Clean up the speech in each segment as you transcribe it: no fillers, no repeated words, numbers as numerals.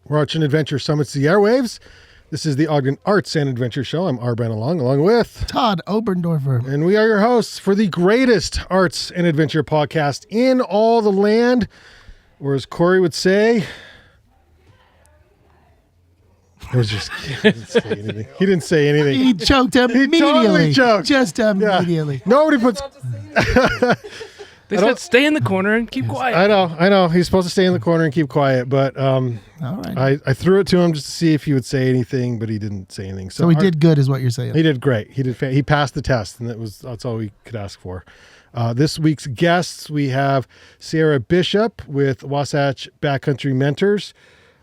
We're Arts and Adventure Summits the Airwaves. This is the Ogden Arts and Adventure Show. I'm R. Brandon Long, along with Todd Oberndorfer. And we are your hosts for the greatest arts and adventure podcast in all the land. Or as Corey would say, it was just, he didn't say anything. He didn't say anything. He choked immediately. He totally choked. Just immediately. Yeah. Nobody puts... They said stay in the corner and keep quiet. I know. He's supposed to stay in the corner and keep quiet, but all right. I threw it to him just to see if he would say anything, but he didn't say anything. So he did good, is what you're saying. He did great. He passed the test, and that's all we could ask for. This week's guests, we have Sarah Bishop with Wasatch Backcountry Mentors,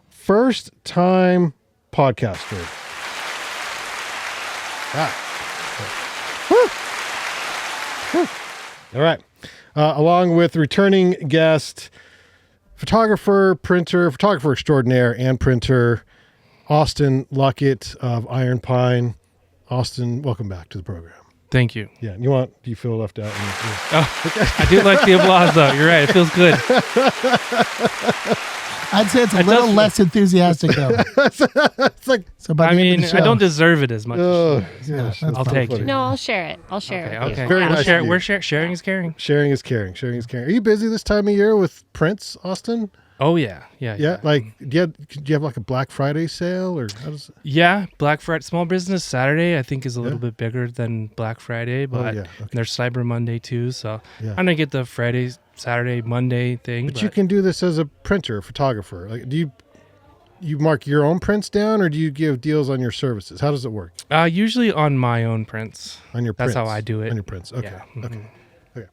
first time podcaster. All right. Along with returning guest, photographer extraordinaire, and printer, Austin Luckett of Iron Pine. Austin, welcome back to the program. Thank you. Yeah, do you feel left out? I do like the applause, though. You're right. It feels good. I'd say it's a little less enthusiastic, though. It's like, so by the end of the show, I don't deserve it as much. yeah, I'll take it. No, I'll share it. I'll share it. Okay. Very nice of you. Sharing is caring. Sharing is caring. Are you busy this time of year with prints, Austin? Oh yeah. Like, do you have like a Black Friday sale, or how does? Yeah, Black Friday, Small Business Saturday, I think is a little bit bigger than Black Friday, but there's Cyber Monday too. So I'm gonna get the Friday, Saturday, Monday thing. But you can do this as a printer, photographer. Like, do you mark your own prints down, or do you give deals on your services? How does it work? Usually on my own prints. On your prints. That's how I do it. On your prints. Okay. Yeah. Okay. Okay.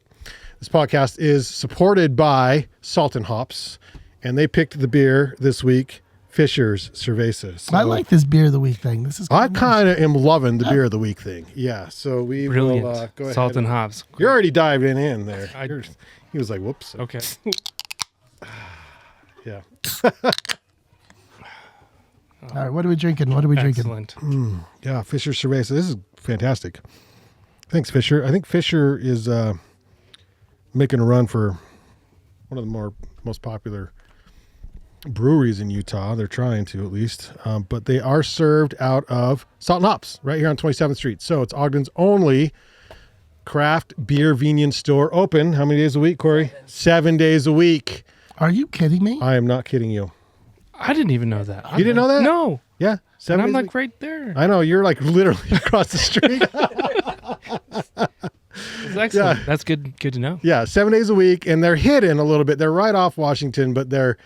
This podcast is supported by Salt and Hops, and they picked the beer this week, Fisher's Cerveza. So I like this beer of the week thing. This is. I kind of am loving the beer of the week thing. Yeah. So we Brilliant. will go ahead. Salt and hops. You're already dived in there. He was like, "Whoops." Okay. Yeah. All right. What are we drinking? Excellent. Yeah, Fisher's Cerveza. This is fantastic. Thanks, Fisher. I think Fisher is making a run for one of the most popular breweries in Utah. They're trying to, at least. But they are served out of Salt and Hops right here on 27th Street. So it's Ogden's only craft beer convenience store open. How many days a week, Corey? 7 days a week. Are you kidding me? I am not kidding you. I didn't even know that. You didn't know that? No. Yeah. 7 And I'm days a like week. right there. I know. You're like literally across the street. It's excellent. That's good to know. Yeah, 7 days a week, and they're hidden a little bit. They're right off Washington, but they're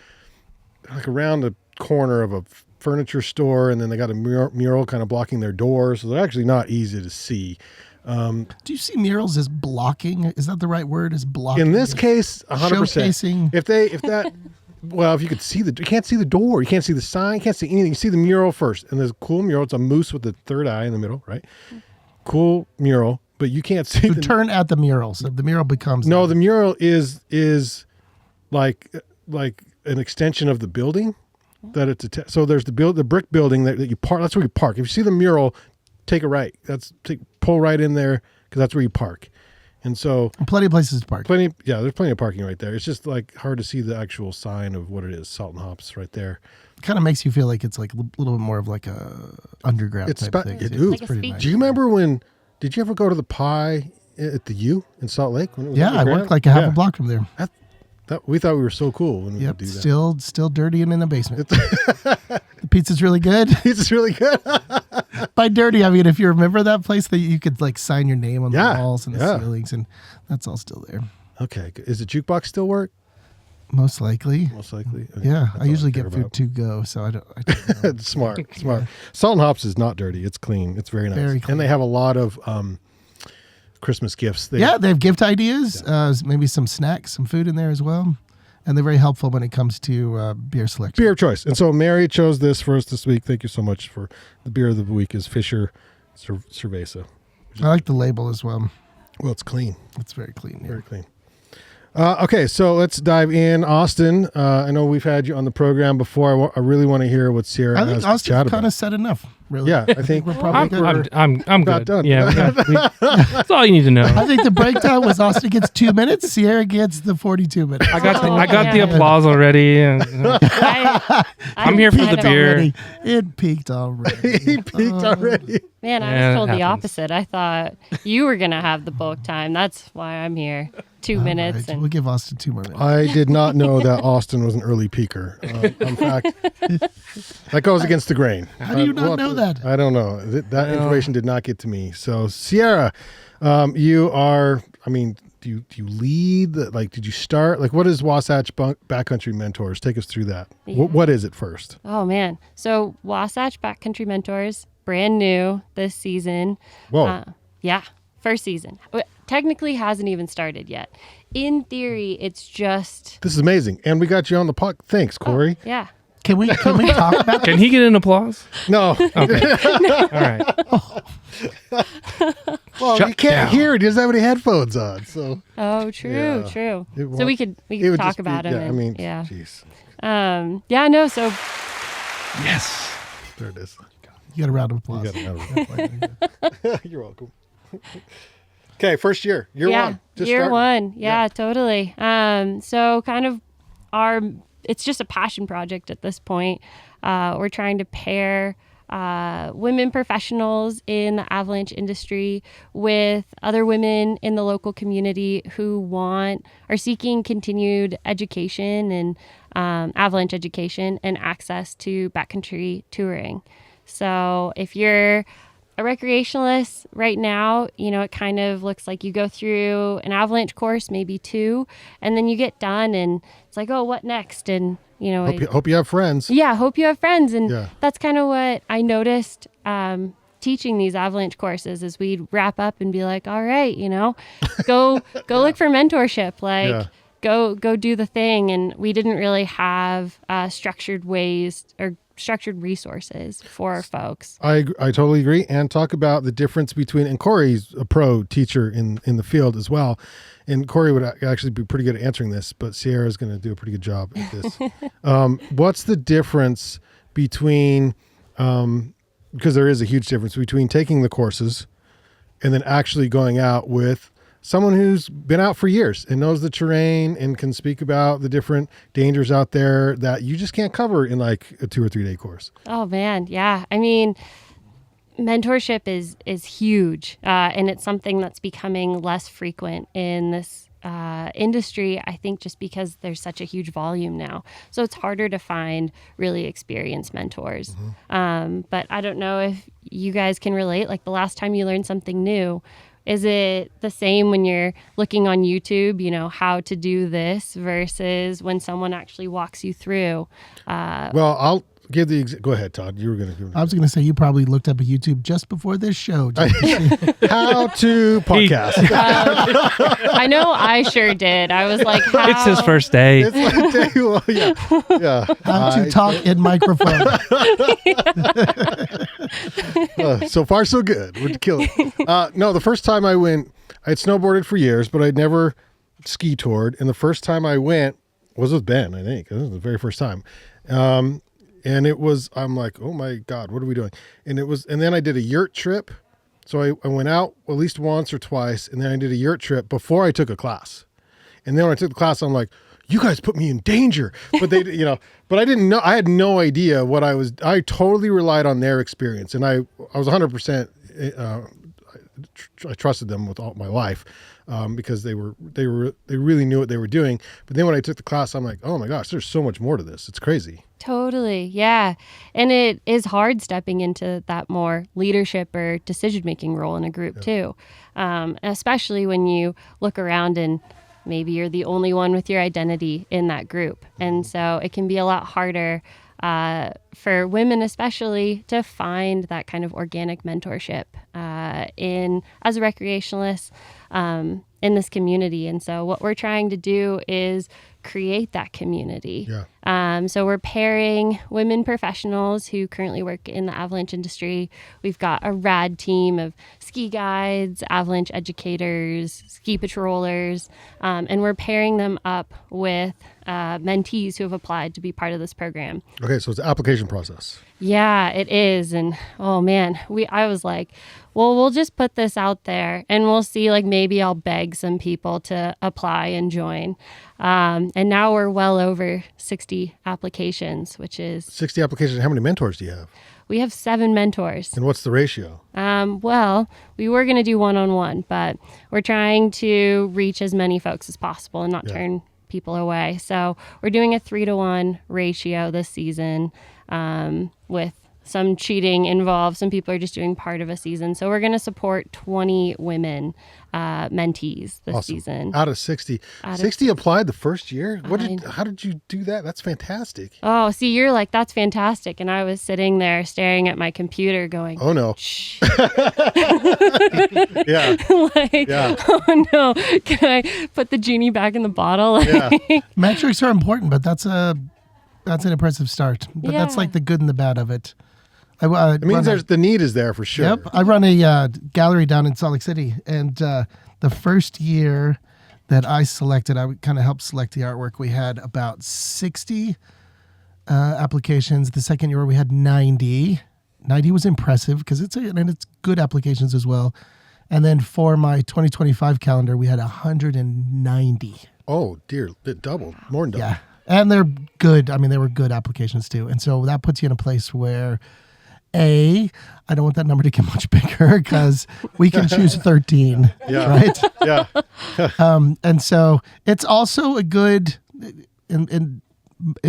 like around the corner of a furniture store, and then they got a mural kind of blocking their door, so they're actually not easy to see. Do you see murals as blocking? Is that the right word? As blocking? In this case, 100%. Showcasing. Well, if you could see you can't see the door, you can't see the sign, you can't see anything. You see the mural first, and there's a cool mural. It's a moose with the third eye in the middle, right? Cool mural, but you can't see. Turn at the mural, so the mural becomes. No, the mural is like an extension of the building that it's so there's the brick building that you park. That's where you park. If you see the mural, take a right. Pull right in there because that's where you park. And so plenty of places to park. There's plenty of parking right there. It's just like hard to see the actual sign of what it is. Salt and Hops right there. Kind of makes you feel like it's like a little bit more of like a underground type of thing. Like a pretty speak- nice. Do you remember did you ever go to the Pie at the U in Salt Lake? When it was Yeah, I worked like a half a block from there. We thought we were so cool when we would do that. Still dirty and in the basement. The pizza's really good. Pizza's really good. By dirty, I mean if you remember that place that you could like sign your name on the walls and the ceilings, and that's all still there. Okay, is the JUKEBOX still work? Most likely. Okay. Yeah, I usually care get food about. to go, so I don't know. Smart. Salt and Hops is not dirty. It's clean. It's very nice. Very clean. And they have a lot of Christmas gifts. They have gift ideas, maybe some snacks, some food in there as well. And they're very helpful when it comes to beer selection. Beer choice. And so Mary chose this for us this week. Thank you so much for the beer of the week is Fisher Cerveza. I like the label as well. Well, it's clean. It's very clean. Yeah. Very clean. Okay, so let's dive in. Austin, I know we've had you on the program before. I really want to hear what Sierra has to chat about. Austin kind of said enough, really. Yeah, I think we're probably good. I'm good. Done. Yeah, that's all you need to know. I think the breakdown was Austin gets 2 minutes, Sierra gets the 42 minutes. I got the applause already. I'm here for the beer. Already. It peaked already. He peaked already. Man, I was told the opposite. I thought you were going to have the bulk time. That's why I'm here. 2 minutes. Right. We'll give Austin 2 more minutes. I did not know that Austin was an early peaker. In fact, that goes against the grain. How do you not know that? I don't know. That information did not get to me. So, Sierra, you are, I mean, do you lead? Did you start? What is Wasatch Backcountry Mentors? Take us through that. Yeah. What is it first? Oh, man. So, Wasatch Backcountry Mentors, brand new this season. Whoa. Yeah, first season. Technically hasn't even started yet. In theory, it's just... This is amazing. And we got you on the pod. Thanks, Corey. Yeah. Can we talk about Can he get an applause? No. Okay. All right. Well, Shut you can't down. hear it. He doesn't have any headphones on. So. Oh, true. So we could talk about him. Yeah, I mean, yeah. Geez. Yeah, no, so... Yes. There it is. You got a round of applause. You got a round of applause. You're welcome. Okay, first year. Year one. Year one. Yeah, totally. So kind of it's just a passion project at this point. We're trying to pair women professionals in the avalanche industry with other women in the local community who are seeking continued education and avalanche education and access to backcountry touring. So if you're a recreationalist right now, it kind of looks like you go through an avalanche course, maybe 2, and then you get done and it's like, oh, what next? And, hope you have friends. Yeah, hope you have friends. And that's kind of what I noticed teaching these avalanche courses is we'd wrap up and be like, all right, go look for mentorship. Go do the thing. And we didn't really have structured ways or structured resources for our folks. I totally agree. And talk about the difference between, and Corey's a pro teacher in the field as well. And Corey would actually be pretty good at answering this, but Sierra's going to do a pretty good job at this. What's the difference between, because there is a huge difference between taking the courses and then actually going out with someone who's been out for years and knows the terrain and can speak about the different dangers out there that you just can't cover in a 2 or 3 day course. Oh man. Yeah. I mean, mentorship is huge. And it's something that's becoming less frequent in this industry, I think, just because there's such a huge volume now. So it's harder to find really experienced mentors. Mm-hmm. But I don't know if you guys can relate, the last time you learned something new, is it the same when you're looking on YouTube, how to do this versus when someone actually walks you through? Well, I'll give go ahead, Todd. You were going to. I was going to say you probably looked up a YouTube just before this show. How to podcast. I know I sure did. I was like, how? It's his first day. It's like day one. Yeah. How to talk in microphone. So far, so good. We're killing it. No, the first time I went, I had snowboarded for years, but I'd never ski toured. And the first time I went was with Ben, I think. This was the very first time. And it was, I'm like, oh my God, what are we doing? And then I did a yurt trip. So I went out at least once or twice, and then I did a yurt trip before I took a class. And then when I took the class, I'm like, you guys put me in danger. But they, but I didn't know, I had no idea I totally relied on their experience. And I was 100%, I trusted them with all my life. Because they really knew what they were doing. But then when I took the class, I'm like, oh my gosh, there's so much more to this. It's crazy. Totally. Yeah. And it is hard stepping into that more leadership or decision-making role in a group too. Especially when you look around and maybe you're the only one with your identity in that group. And so it can be a lot harder for women especially to find that kind of organic mentorship as a recreationalist in this community. And so what we're trying to do is create that community So we're pairing women professionals who currently work in the avalanche industry. We've got a rad team of ski guides, avalanche educators, ski patrollers, and we're pairing them up with mentees who have applied to be part of this program. Okay, so it's an application process. Yeah, it is. And oh man, I was like, well, we'll just put this out there and we'll see, like maybe I'll beg some people to apply and join. And now we're well over 60 applications, which is 60 applications. How many mentors do you have? We have 7 mentors. And what's the ratio? Well, we were going to do one-on-one, but we're trying to reach as many folks as possible and not turn people away. So we're doing a 3-to-1 ratio this season, with some cheating involved. Some people are just doing part of a season. So we're going to support 20 women mentees this season. Out of 60. 60 applied the first year? How did you do that? That's fantastic. Oh, see, you're like, that's fantastic. And I was sitting there staring at my computer going, oh, no. Shh. Yeah. Oh, no. Can I put the genie back in the bottle? Yeah. Metrics are important, but that's an impressive start. But that's like the good and the bad of it. It means the need is there for sure. Yep. I run a gallery down in Salt Lake City. And the first year that I selected, I kind of helped select the artwork. We had about 60 applications. The second year we had 90. 90 was impressive because it's good applications as well. And then for my 2025 calendar, we had 190. Oh, dear. It doubled. More than doubled. Yeah. And they're good. I mean, they were good applications too. And so that puts you in a place where, I don't want that number to get much bigger because we can choose 13, right? Yeah. And so it's also a good, in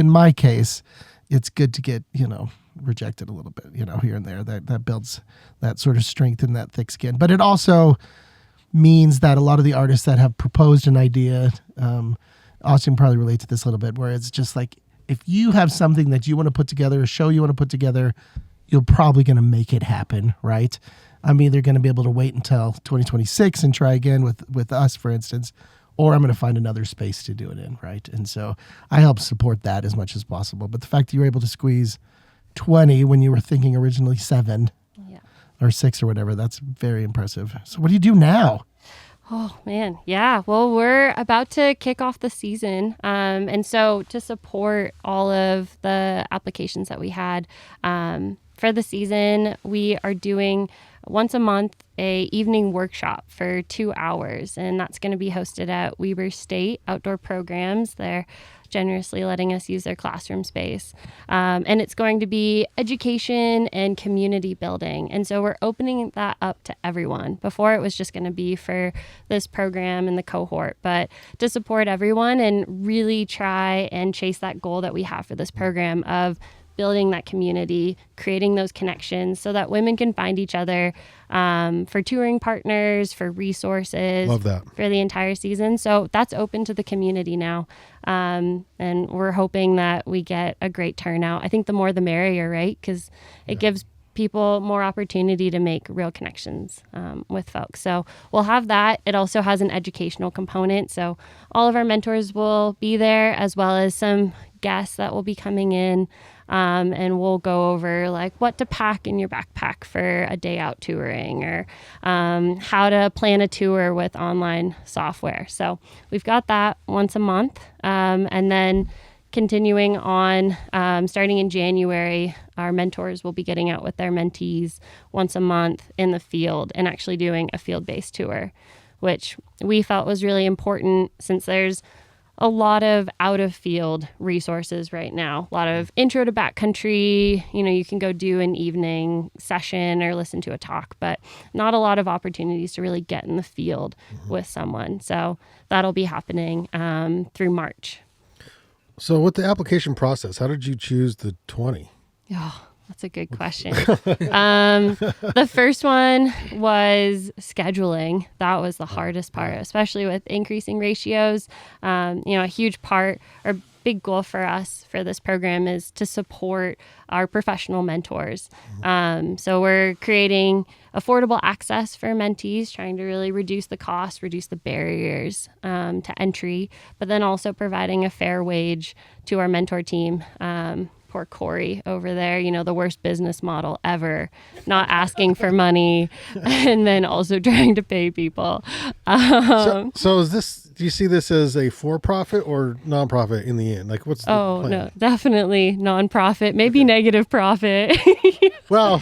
my case, it's good to get, rejected a little bit, here and there. That builds that sort of strength in that thick skin. But it also means that a lot of the artists that have proposed an idea, Austin probably relate to this a little bit, where it's just like, if you have something that you want to put together, a show you want to put together, you're probably going to make it happen, right? I'm either going to be able to wait until 2026 and try again with us, for instance, or I'm going to find another space to do it in, right? And so I help support that as much as possible. But the fact that you were able to squeeze 20 when you were thinking originally 7 or 6 or whatever, that's very impressive. So what do you do now? Oh, man. Yeah. Well, we're about to kick off the season. And so to support all of the applications that we had for the season, we are doing once a month a evening workshop for 2 hours. And that's going to be hosted at Weber State Outdoor Programs. They're generously letting us use their classroom space. And it's going to be education and community building. And so we're opening that up to everyone. Before it was just going to be for this program and the cohort, but to support everyone and really try and chase that goal that we have for this program of building that community, creating those connections so that women can find each other for touring partners, for resources. Love that. For the entire season. So that's open to the community now. And we're hoping that we get a great turnout. I think the more the merrier, right? Because it gives people more opportunity to make real connections with folks. So we'll have that. It also has an educational component. So all of our mentors will be there, as well as some guests that will be coming in. And we'll go over like what to pack in your backpack for a day out touring, or how to plan a tour with online software. So we've got that once a month. And then continuing on, starting in January, our mentors will be getting out with their mentees once a month in the field and actually doing a field-based tour, which we felt was really important since there's a lot of out-of-field resources right now. A lot of intro to backcountry, you can go do an evening session or listen to a talk, but not a lot of opportunities to really get in the field with someone. So that'll be happening through March. So with the application process, how did you choose the 20? Oh, that's a good question. The first one was scheduling. That was the hardest part, especially with increasing ratios. A huge part or big goal for us for this program is to support our professional mentors. So we're creating affordable access for mentees, trying to really reduce the cost, reduce the barriers to entry, but then also providing a fair wage to our mentor team. Poor Corey over there, the worst business model ever, not asking for money and then also trying to pay people. So is this, do you see this as a for-profit or nonprofit in the end? Like what's the plan? No, definitely nonprofit, maybe negative profit. Well,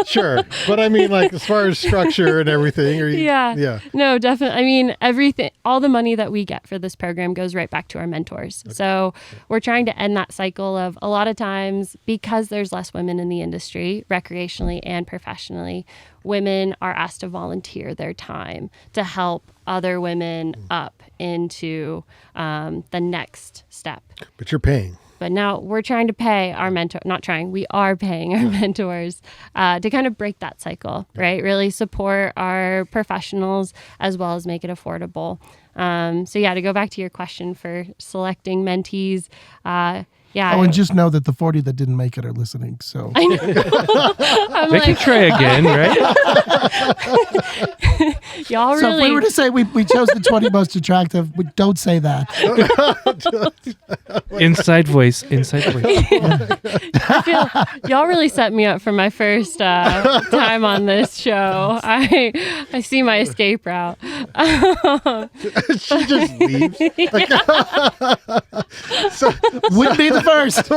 sure. But I mean, like as far as structure and everything. Yeah. No, definitely. I mean, everything, all the money that we get for this program goes right back to our mentors. Okay. So we're trying to end that cycle of a lot of times, because there's less women in the industry, recreationally and professionally, women are asked to volunteer their time to help other women up into the next step. But you're paying. But now we're trying to pay our mentor, not trying, we are paying our mentors to kind of break that cycle, right? Really support our professionals as well as make it affordable. So to go back to your question for selecting mentees, and just know that the 40 that didn't make it are listening. So I know. They can try again, right? Y'all really. So if we were to say we chose the 20 most attractive, we don't say that. Inside voice. I feel y'all really set me up for my first time on this show. I see my escape route. She just leaves. Wouldn't be the first.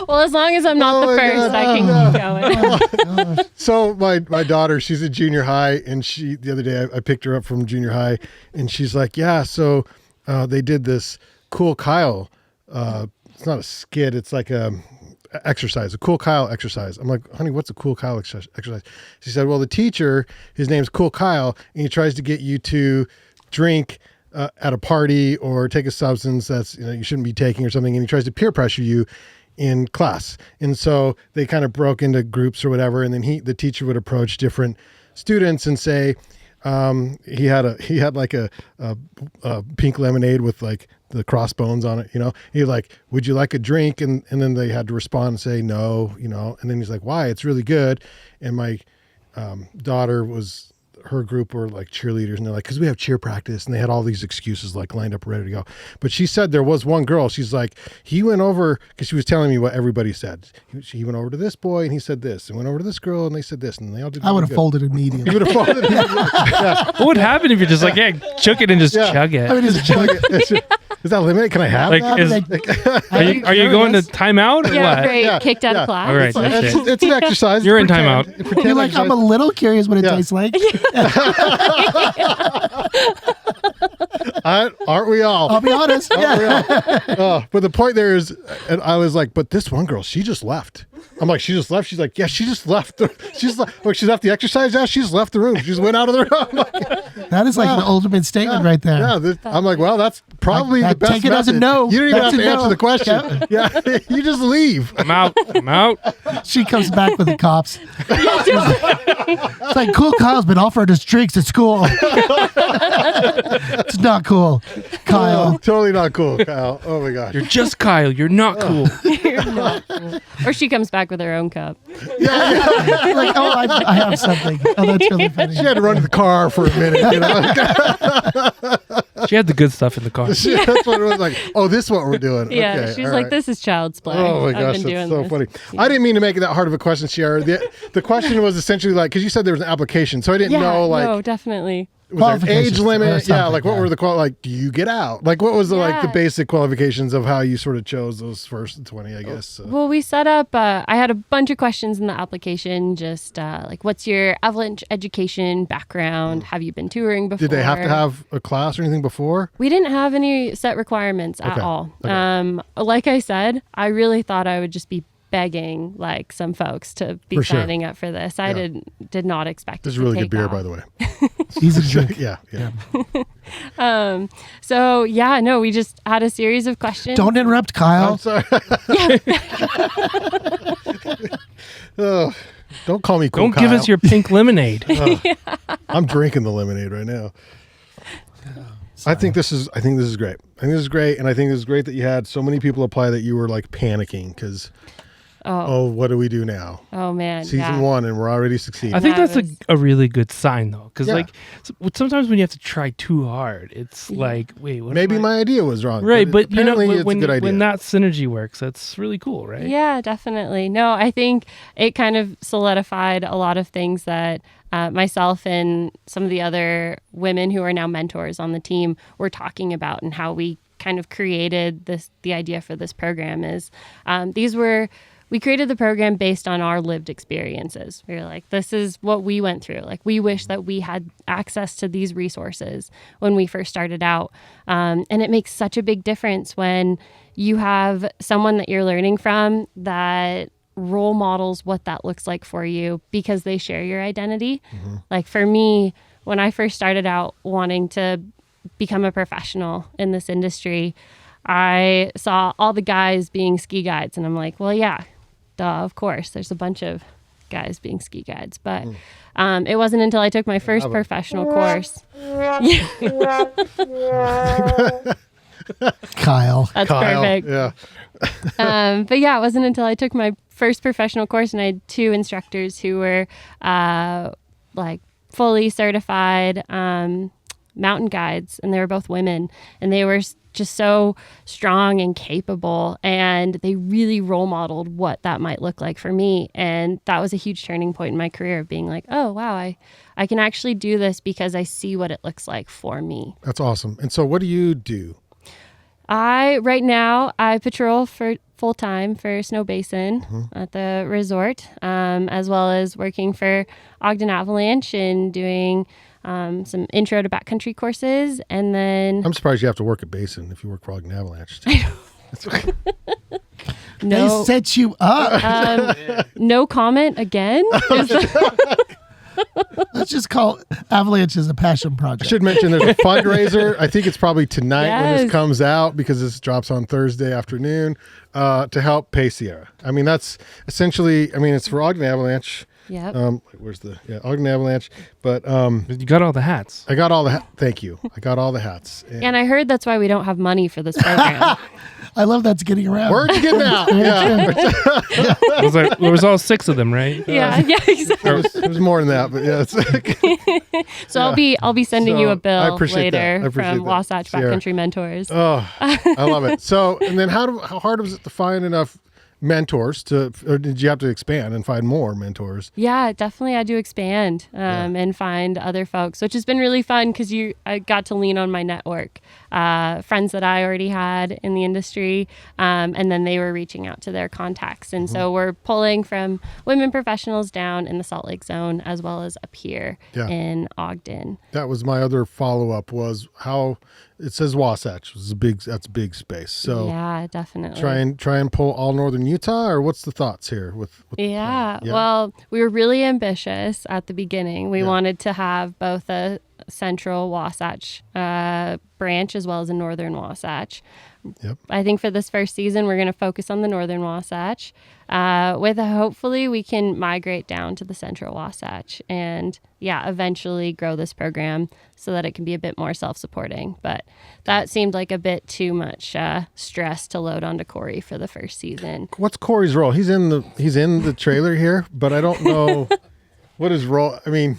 Well, as long as I'm not the first, I can keep going. So my daughter, she's a junior high, and the other day I picked her up from junior high, and she's like, so they did this Cool Kyle. It's not a skit. It's like a Cool Kyle exercise. I'm like, honey, what's a Cool Kyle exercise? She said, well, the teacher, his name's Cool Kyle, and he tries to get you to drink at a party or take a substance that's you shouldn't be taking or something, and he tries to peer pressure you in class. And so they kind of broke into groups or whatever, and then the teacher would approach different students and say, he had like a pink lemonade with like the crossbones on it, He's like, would you like a drink? And then they had to respond and say no, and then he's like, why? It's really good. And my daughter her group were like cheerleaders, and they're like, because we have cheer practice, and they had all these excuses like lined up ready to go. But she said there was one girl, she's like, he went over, because she was telling me what everybody said. He went over to this boy and he said this, and went over to this girl and they said this, and they all did. I would have folded immediately. You would have folded immediately. Yeah. What would happen if you're just like, chug it and just chug it? I mean, just chug it. Is that limited? Can I have that? Are you going to timeout or what? Great. Yeah. Kicked out of class. All right, it's an exercise. You're in timeout. You're like, I'm a little curious what it tastes like. Aren't we all? I'll be honest. But the point there is, and I was like, but this one girl, she just left. I'm like, she just left. She's like, yeah, she just left. She's left the exercise now. She just left the room. She just went out of the room. Like, that is like the ultimate statement right there. Yeah, I'm like, well, that's probably the best. Take it as a no. You don't even have to answer the question. Yeah, you just leave. I'm out. She comes back with the cops. It's like, Cool Kyle's been offered us drinks at school. It's not cool, Kyle. Oh, totally not cool, Kyle. Oh my gosh. You're just Kyle. You're not cool. You're not cool. Or she comes back with her own cup. Yeah. Like, I have something. Oh, that's really funny. She had to run to the car for a minute. She had the good stuff in the car. That's what it was like. Oh, this is what we're doing. Yeah, okay, she's like, this is child's play. Oh my gosh, that's so funny. Yeah. I didn't mean to make it that hard of a question, Sierra. The question was essentially like, because you said there was an application, so I didn't know like. No, definitely. Was there an age limit? Yeah, like what were the like? Do you get out? Like what was the like the basic qualifications of how you sort of chose those first 20? I guess. Well, we set up. I had a bunch of questions in the application. Just like, what's your Avalanche education background? Have you been touring before? Did they have to have a class or anything before? We didn't have any set requirements at all. Okay. Like I said, I really thought I would just be begging like some folks to be signing up for this. I did not expect this it is really to good beer, off. by the way. Easy to drink. Yeah. So we just had a series of questions. Don't interrupt, Kyle. I'm sorry. Oh, don't call me cool. Don't give us your pink lemonade. I'm drinking the lemonade right now. So. I think this is great. I think this is great, and I think this is great that you had so many people apply that you were like panicking because. Oh, what do we do now? Oh man, season 1, and we're already succeeding. I think that's a really good sign though, because Yeah. sometimes when you have to try too hard, it's like, wait, what maybe my idea was wrong, right? But you know, apparently it's when a good idea. when that synergy works, that's really cool, right? Yeah, definitely. No, I think it kind of solidified a lot of things that myself and some of the other women who are now mentors on the team were talking about, and how we kind of created the idea for this program is we created the program based on our lived experiences. We were like, this is what we went through. Like, we wish that we had access to these resources when we first started out. And it makes such a big difference when you have someone that you're learning from that role models what that looks like for you because they share your identity. Mm-hmm. Like for me, when I first started out wanting to become a professional in this industry, I saw all the guys being ski guides, and I'm like, well, yeah, of course, there's a bunch of guys being ski guides, but it wasn't until I took my first professional course. Kyle. That's perfect. Yeah. But yeah, it wasn't until I took my first professional course, and I had 2 instructors who were like fully certified mountain guides, and they were both women, and they were just so strong and capable, and they really role modeled what that might look like for me. And that was a huge turning point in my career of being like, oh wow, I can actually do this because I see what it looks like for me. That's awesome. And so what do you do? Right now I patrol for full time for Snow Basin at the resort, as well as working for Ogden Avalanche and doing some intro to backcountry courses. And then I'm surprised you have to work at Basin if you work for Ogden Avalanche. They set you up. No comment again. Let's just call Avalanche as a passion I project. should mention there's a fundraiser. I think it's probably tonight when this Yes. comes out, because this drops on Thursday afternoon, to help pay Sierra. I mean, that's essentially, it's for Ogden Avalanche. Yep. Ogden Avalanche. But You got all the hats. I got all the thank you. I got all the hats. And I heard that's why we don't have money for this program. I love that's getting around. Word's getting out. Yeah. There was all 6 of them, right? yeah, exactly. It was more than that, but yeah. So I'll be sending you a I bill appreciate that. I later appreciate from that. Wasatch Sierra. Backcountry Mentors. Oh, I love it. So, and then how hard was it to find enough mentors or did you have to expand and find more mentors? Yeah, definitely had to expand and find other folks, which has been really fun because I got to lean on my network, friends that I already had in the industry, and then they were reaching out to their contacts. And so we're pulling from women professionals down in the Salt Lake Zone as well as up here in Ogden. That was my other follow-up, was how it says Wasatch. That's a big space. So yeah, definitely. Try and pull all northern Utah, or what's the thoughts here with Yeah. Well, we were really ambitious at the beginning. We wanted to have both a central Wasatch branch as well as a northern Wasatch. Yep. I think for this first season, we're going to focus on the northern Wasatch. With hopefully we can migrate down to the central Wasatch and eventually grow this program so that it can be a bit more self-supporting. But that seemed like a bit too much stress to load onto Corey for the first season. What's Corey's role? He's in the trailer here, but I don't know what his role. I mean,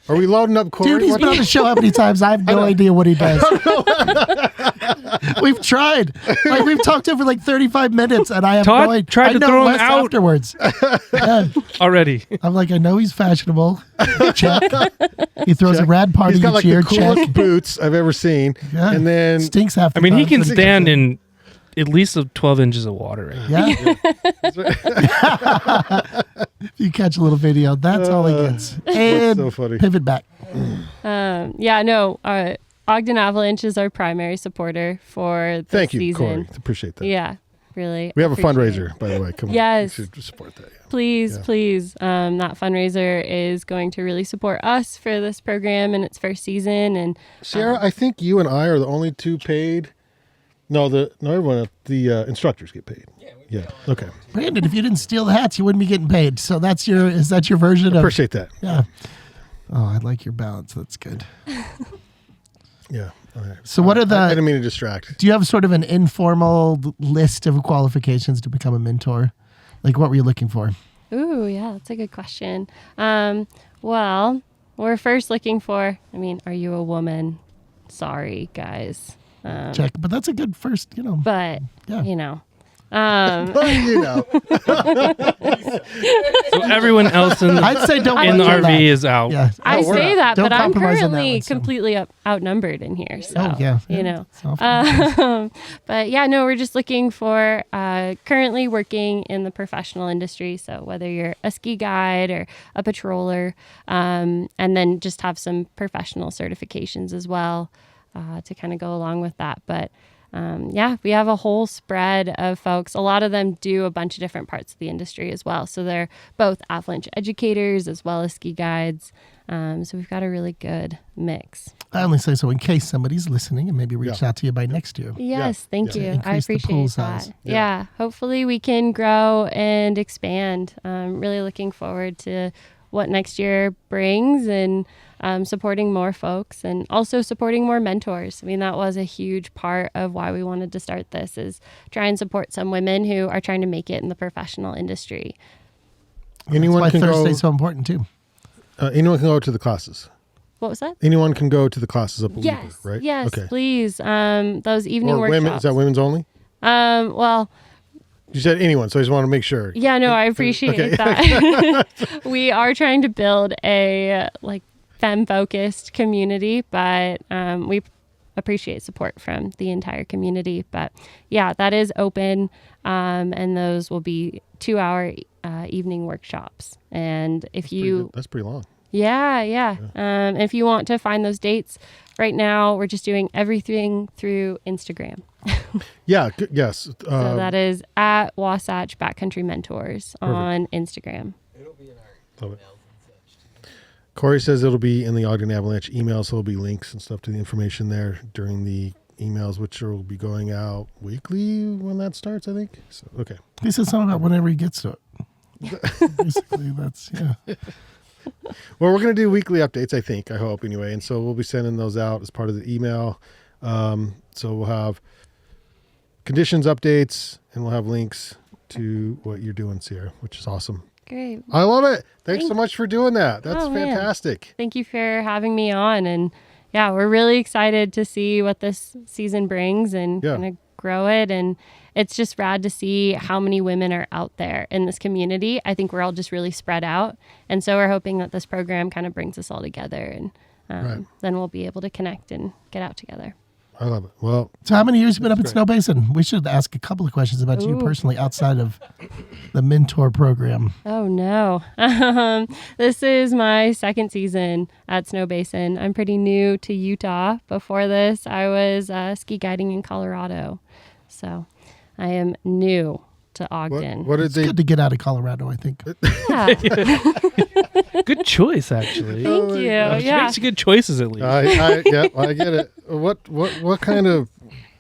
are we loading up Corey? Dude, he's been on the show how many times? I have no idea what he does. We've tried. Like, we've talked to him for like 35 minutes, and I have Todd no idea. tried I to know throw him less out. afterwards. Yeah. Already. I'm like, I know he's fashionable. Check. He throws a rad party He's got each like year. the coolest Check. boots I've ever seen. Yeah. And then Stinks half the I mean, he time. can stand in at least 12 inches of water. Right? Yeah. If you catch a little video, that's all he gets. And so funny. pivot back. Ogden Avalanche is our primary supporter for this Thank you, season. Corey. Appreciate that. Yeah, really. We have a appreciate fundraiser, it. by the way. Come Yes. on. You should support that. Yeah. Please. That fundraiser is going to really support us for this program in its first season. And Sarah, I think you and I are the only 2 paid. No, everyone, the instructors get paid. Yeah. Okay. Brandon, if you didn't steal the hats, you wouldn't be getting paid. So is that your version of? Appreciate that. Yeah. Oh, I like your balance. That's good. Yeah. Okay. So what are the? I didn't mean to distract. Do you have sort of an informal list of qualifications to become a mentor? Like, what were you looking for? Ooh, yeah, that's a good question. Well, we're first looking for, are you a woman? Sorry, guys. Check, but that's a good first, But, Yeah. So everyone else in I'd say don't the mention RV that. is out. Yeah. I say that, Don't but I'm compromise on that currently one, so. completely outnumbered in here. So, Oh, yeah. But yeah, no, we're just looking for currently working in the professional industry. So whether you're a ski guide or a patroller, and then just have some professional certifications as well to kind of go along with that. But we have a whole spread of folks. A lot of them do a bunch of different parts of the industry as well. So they're both avalanche educators as well as ski guides. So we've got a really good mix. I only say so in case somebody's listening and maybe reach out to you by next year. Yes, thank you. I Increase the pool appreciate size. that. Yeah, hopefully we can grow and expand. Really looking forward to what next year brings and supporting more folks and also supporting more mentors. That was a huge part of why we wanted to start this, is try and support some women who are trying to make it in the professional industry. Anyone That's why can Thursday's go. so important too. Anyone can go to the classes. What was that? Anyone can go to the classes up at Yes, Weber, right? yes, Okay. please. Those evening Or workshops. women? Is that women's only? Well, You said anyone, so I just want to make sure. yeah, no, I appreciate Okay. that. We are trying to build a femme-focused community, but we appreciate support from the entire community. But yeah, that is open, and those will be 2-hour evening workshops. And if That's pretty long. Yeah. If you want to find those dates, right now we're just doing everything through Instagram. Yeah. Yes. So that is at Wasatch Backcountry Mentors on Instagram. It'll be in our Love it. emails and such too. Corey says it'll be in the Ogden Avalanche email, so there'll be links and stuff to the information there during the emails, which will be going out weekly when that starts, I think. So, okay. He says something about whenever he gets to it. Basically, that's, yeah. Well, we're going to do weekly updates, I think, I hope anyway. And so we'll be sending those out as part of the email. So we'll have conditions updates and we'll have links to what you're doing, Sierra, which is awesome. Great. I love it. Thanks so much for doing that. That's Oh, man. fantastic. Thank you for having me on. And yeah, we're really excited to see what this season brings and Yeah. kind of grow it. And it's just rad to see how many women are out there in this community. I think we're all just really spread out. And so we're hoping that this program kind of brings us all together, and Right. then we'll be able to connect and get out together. I love it. Well, So how many years have you been up in Snow Basin? We should ask a couple of questions about you Ooh. personally outside of the mentor program. Oh, no. This is my second season at Snow Basin. I'm pretty new to Utah. Before this, I was ski guiding in Colorado. So I am new to Ogden. what did It's they good to get out of Colorado, I think. Yeah. Good choice, actually. Thank you. She Yeah. makes good choices at least. I get it. What kind of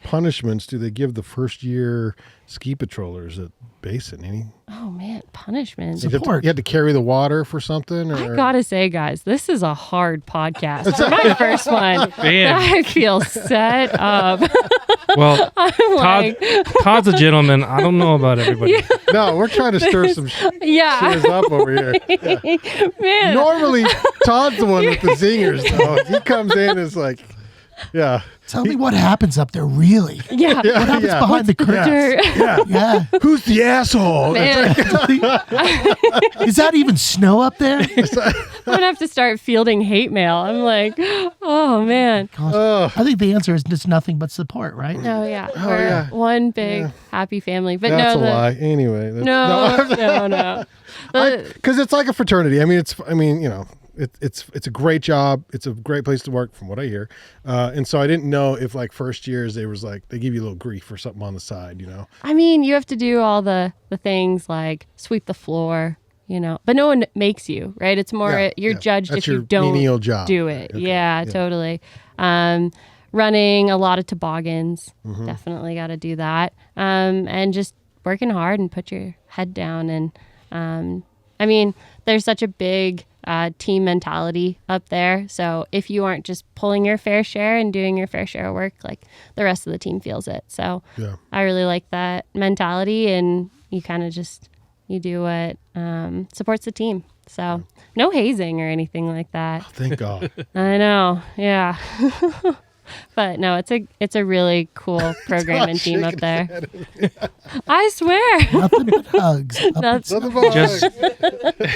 punishments do they give the first year ski patrollers at Basin? Any? Oh, man. Punishment. Support. You had to carry the water for something? I Or? gotta say, guys, this is a hard podcast. For my first one, Man. I feel set up. Well, I'm Todd's a gentleman. I don't know about everybody. No, we're trying to stir some yeah. cheers up over here. Yeah. Man. Normally, Todd's the one with the zingers, though. He comes in as like, yeah. Tell me what happens up there, really. Yeah. What happens behind the curtain? Yeah. Who's the asshole? Man. Is that even snow up there? I'm gonna have to start fielding hate mail. I'm like, oh man. Gosh. I think the answer is just nothing but support, right? Oh yeah. Oh, We're yeah. one big happy family. But That's no, a lie. Anyway. no. Because it's like a fraternity. I mean, you know, it's a great job. It's a great place to work, from what I hear. And so I didn't know if like first years they give you a little grief or something on the side, you know. I mean, you have to do all the things like sweep the floor, but no one makes you, right? It's more you're judged That's if you your don't menial job. do it. Okay. Yeah, totally. Running a lot of toboggans, definitely got to do that. And just working hard and put your head down and I mean, there's such a big team mentality up there. So if you aren't just pulling your fair share and doing your fair share of work, like the rest of the team feels it. So I really like that mentality, and you kind of just, you do what supports the team. So no hazing or anything like that. Oh, thank God. I know. Yeah. But no, it's a really cool program and team up there. I swear. Nothing but hugs. Nothing but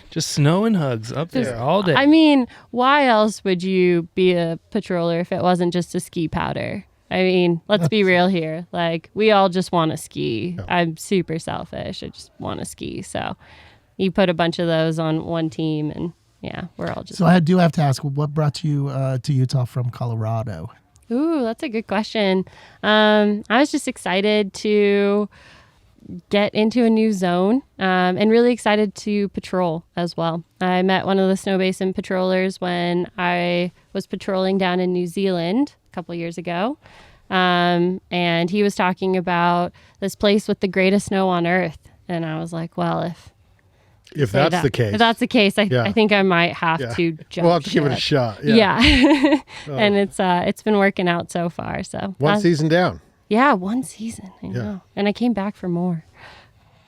Just snow and hugs up there all day. I mean, why else would you be a patroller if it wasn't just a ski powder? I mean, let's be real here. Like, we all just want to ski. Yeah. I'm super selfish. I just want to ski. So you put a bunch of those on one team, and yeah, we're all just... So I do have to ask, what brought you to Utah from Colorado? Ooh, that's a good question. I was just excited to get into a new zone, and really excited to patrol as well. I met one of the Snow Basin patrollers when I was patrolling down in New Zealand a couple years ago. And he was talking about this place with the greatest snow on earth. And I was like, well, if that's the case, I think I might have to jump. We'll have to give it a shot. Yeah. And it's been working out so far. So one season down. Yeah, one season. I know. And I came back for more.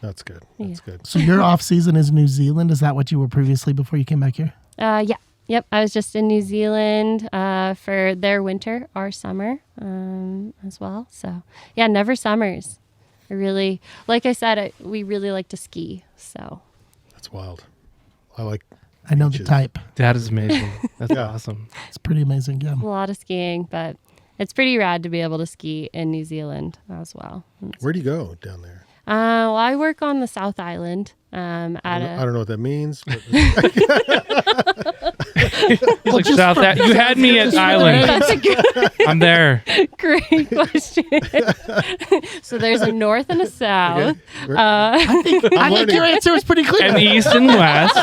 That's good. That's good. So your off season is New Zealand. Is that what you were previously before you came back here? Yeah. Yep. I was just in New Zealand for their winter, our summer as well. So yeah, never summers. I really, like I said, we really like to ski. So that's wild. I know the type. That is amazing. That's awesome. It's pretty amazing. Yeah. A lot of skiing, but it's pretty rad to be able to ski in New Zealand as well. Where do you go down there? Well, I work on the South Island. I don't know what that means. But like South. You had me at Island. I'm there. Great question. So there's a north and a south. Okay. I think your answer was pretty clear. And east and west.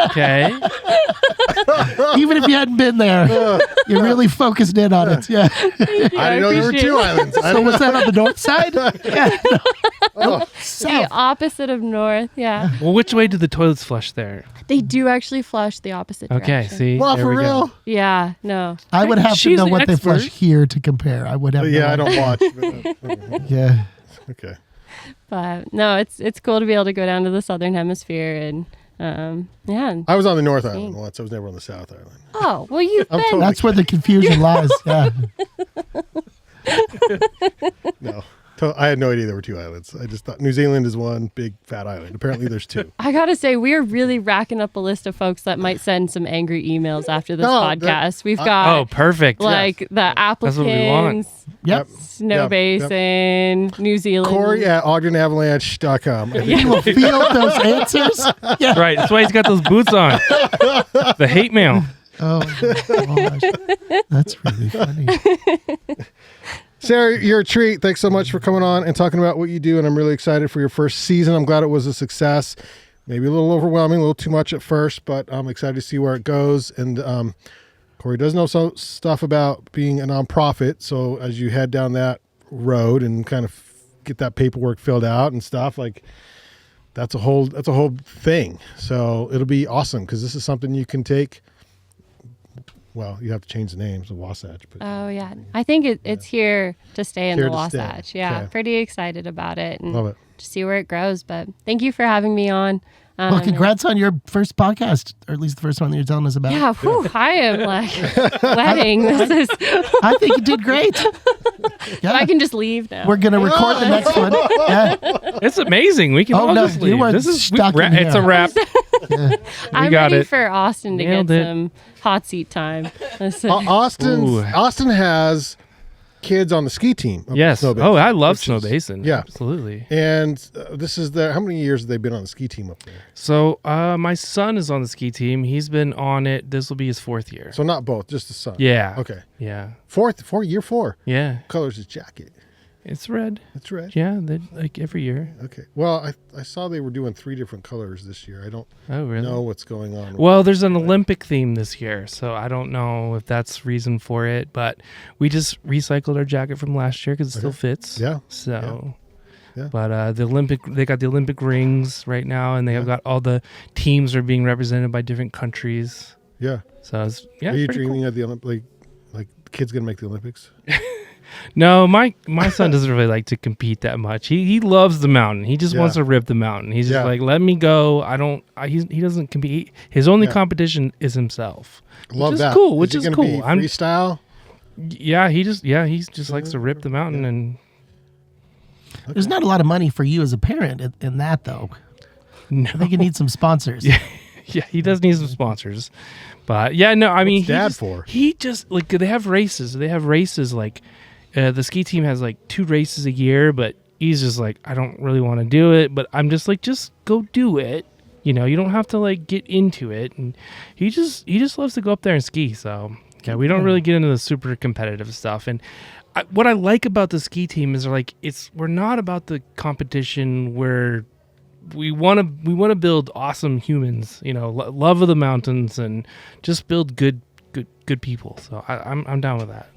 Okay. Even if you hadn't been there, you really focused in on it. Yeah. I didn't know there were two islands. So was that on the north side? Yeah. The opposite of north. Yeah. Well, which way do the toilets flush there? They do actually flush the opposite direction. Okay, see? Well, for real? Yeah, no. I would have to know what they expert. flush here to compare. I would have I don't watch. Yeah. Okay. But no, it's cool to be able to go down to the southern hemisphere and yeah. I was on the North Island once. I was never on the South Island. Oh, well, you've been. Totally That's where the confusion lies. Yeah. No. I had no idea there were two islands. I just thought New Zealand is one big fat island. Apparently there's two. I gotta say, we're really racking up a list of folks that might send some angry emails after this podcast. We've got perfect. Like the applicants, Snow Basin, New Zealand. Corey at OgdenAvalanche.com. He will field those answers. Yeah. Right. That's why he's got those boots on. The hate mail. Oh my gosh. That's really funny. Sarah, you're a treat. Thanks so much for coming on and talking about what you do. And I'm really excited for your first season. I'm glad it was a success. Maybe a little overwhelming, a little too much at first, but I'm excited to see where it goes. And Corey does know some stuff about being a nonprofit. So as you head down that road and kind of get that paperwork filled out and stuff, like that's a whole thing. So it'll be awesome because this is something you can take. Well, you have to change the names of Wasatch. But, oh, yeah. I think it's here to stay in the Wasatch. Stay. Yeah, okay. Pretty excited about it. And love it. To see where it grows. But thank you for having me on. Well, congrats on your first podcast, or at least the first one that you're telling us about. Yeah, I am like sweating. I think you did great. Yeah. I can just leave now. We're going to record the next one. Yeah. It's amazing. We can all just leave. This is stuck in here. It's a wrap. Yeah. I'm ready for Austin to get some hot seat time. Austin has kids on the ski team. Yes. I love Snow Basin. Yeah. Absolutely. And this is how many years have they been on the ski team up there? So my son is on the ski team. He's been on it. This will be his 4th year. So not both, just the son. Yeah. Okay. Yeah. Year 4. Yeah. What color's his jacket? It's red. It's red. Yeah, like every year. Okay. Well, I saw they were doing 3 different colors this year. I don't know what's going on. Well, there's an Olympic theme this year, so I don't know if that's reason for it. But we just recycled our jacket from last year because it still fits. Yeah. So Yeah. But they got the Olympic rings right now, and they have got all the teams are being represented by different countries. Yeah. So it's, Are you dreaming of the Olympic? Like the kid's gonna make the Olympics? No, my son doesn't really like to compete that much. He loves the mountain. He just wants to rip the mountain. He's just like, let me go. He doesn't compete. His only competition is himself. Love which that. Is cool. Which is is cool. Be freestyle. Yeah, he just likes to rip the mountain and. Okay. There's not a lot of money for you as a parent in that though. No. I think you need some sponsors. Yeah, he does need some sponsors. But yeah, no, I mean, he just like they have races. They have races like the ski team has like 2 races a year, but he's just like, I don't really want to do it, but I'm just like, just go do it. You know, you don't have to like get into it. And he just loves to go up there and ski. So yeah, we don't really get into the super competitive stuff. And what I like about the ski team is like we're not about the competition where we want to build awesome humans, you know, love of the mountains and just build good people. So I'm down with that.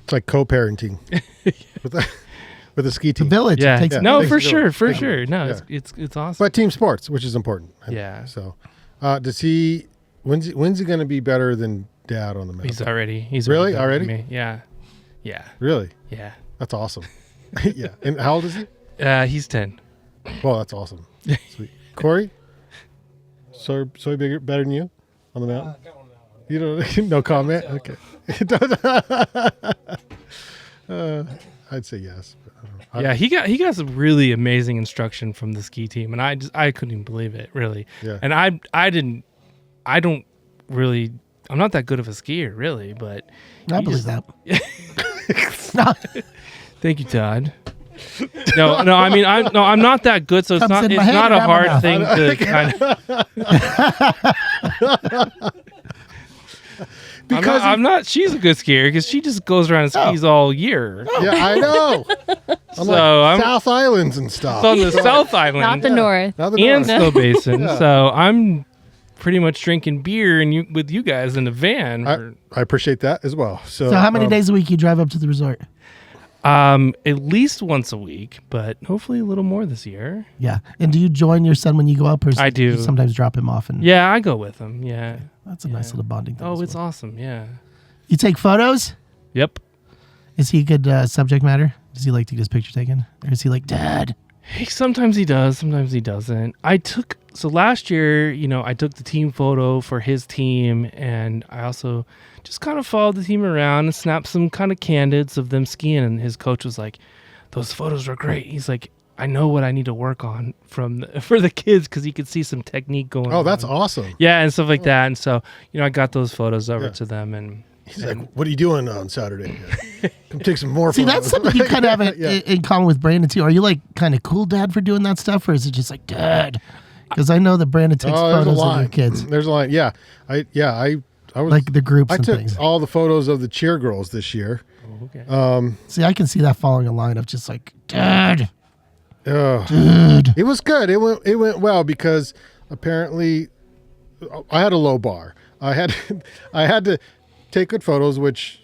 It's like co-parenting with a ski team. The village. Yeah. No, for sure. sure. No, it's awesome. But team sports, which is important. Yeah. So, does he? When's he going to be better than Dad on the mountain? He's really already. Me. Yeah. Really? Yeah. That's awesome. Yeah. And how old is he? He's 10. Well, that's awesome. Sweet. Corey? So bigger, better than you on the mountain? You don't, no comment? Okay. I'd say yes. But yeah, he got some really amazing instruction from the ski team, and I couldn't even believe it, really. Yeah. And I'm not that good of a skier, really, but I believe that. Thank you, Todd. No, I mean, I'm not that good, so it's not a hard thing to kind of. Because I'm not. She's a good skier because she just goes around and skis all year. Yeah, I know. I'm South Islands and stuff. It's on the South Island, not the North, and Snow Basin. Yeah. So I'm pretty much drinking beer with you guys in the van. I appreciate that as well. So how many days a week you drive up to the resort? At least once a week, but hopefully a little more this year. Yeah. And do you join your son when you go up, or I do. You sometimes drop him off? Yeah, I go with him. Yeah. That's a nice little bonding thing. Oh, it's awesome. Yeah. You take photos? Yep. Is he good subject matter? Does he like to get his picture taken? Or is he like, Dad? Sometimes he does. Sometimes he doesn't. So last year, I took the team photo for his team, and I also just kind of followed the team around and snapped some kind of candids of them skiing. And his coach was like, "Those photos were great." He's like, "I know what I need to work on for the kids," because he could see some technique going on. Oh, that's awesome. Yeah, and stuff like that. And so, I got those photos over to them, and he's like, "What are you doing on Saturday? Come take some more." See, that's something you kind of have in common with Brandon too. Are you like kind of cool, Dad, for doing that stuff, or is it just like, Dad? Because I know that Brandon takes photos of your kids. There's a line. Yeah, I was like the groups. I and took things. all the photos of the cheer girls this year. Oh, okay. See, I can see that following a line of just like, Dad. Dude. It was good. It went well because apparently I had a low bar. I had to take good photos, which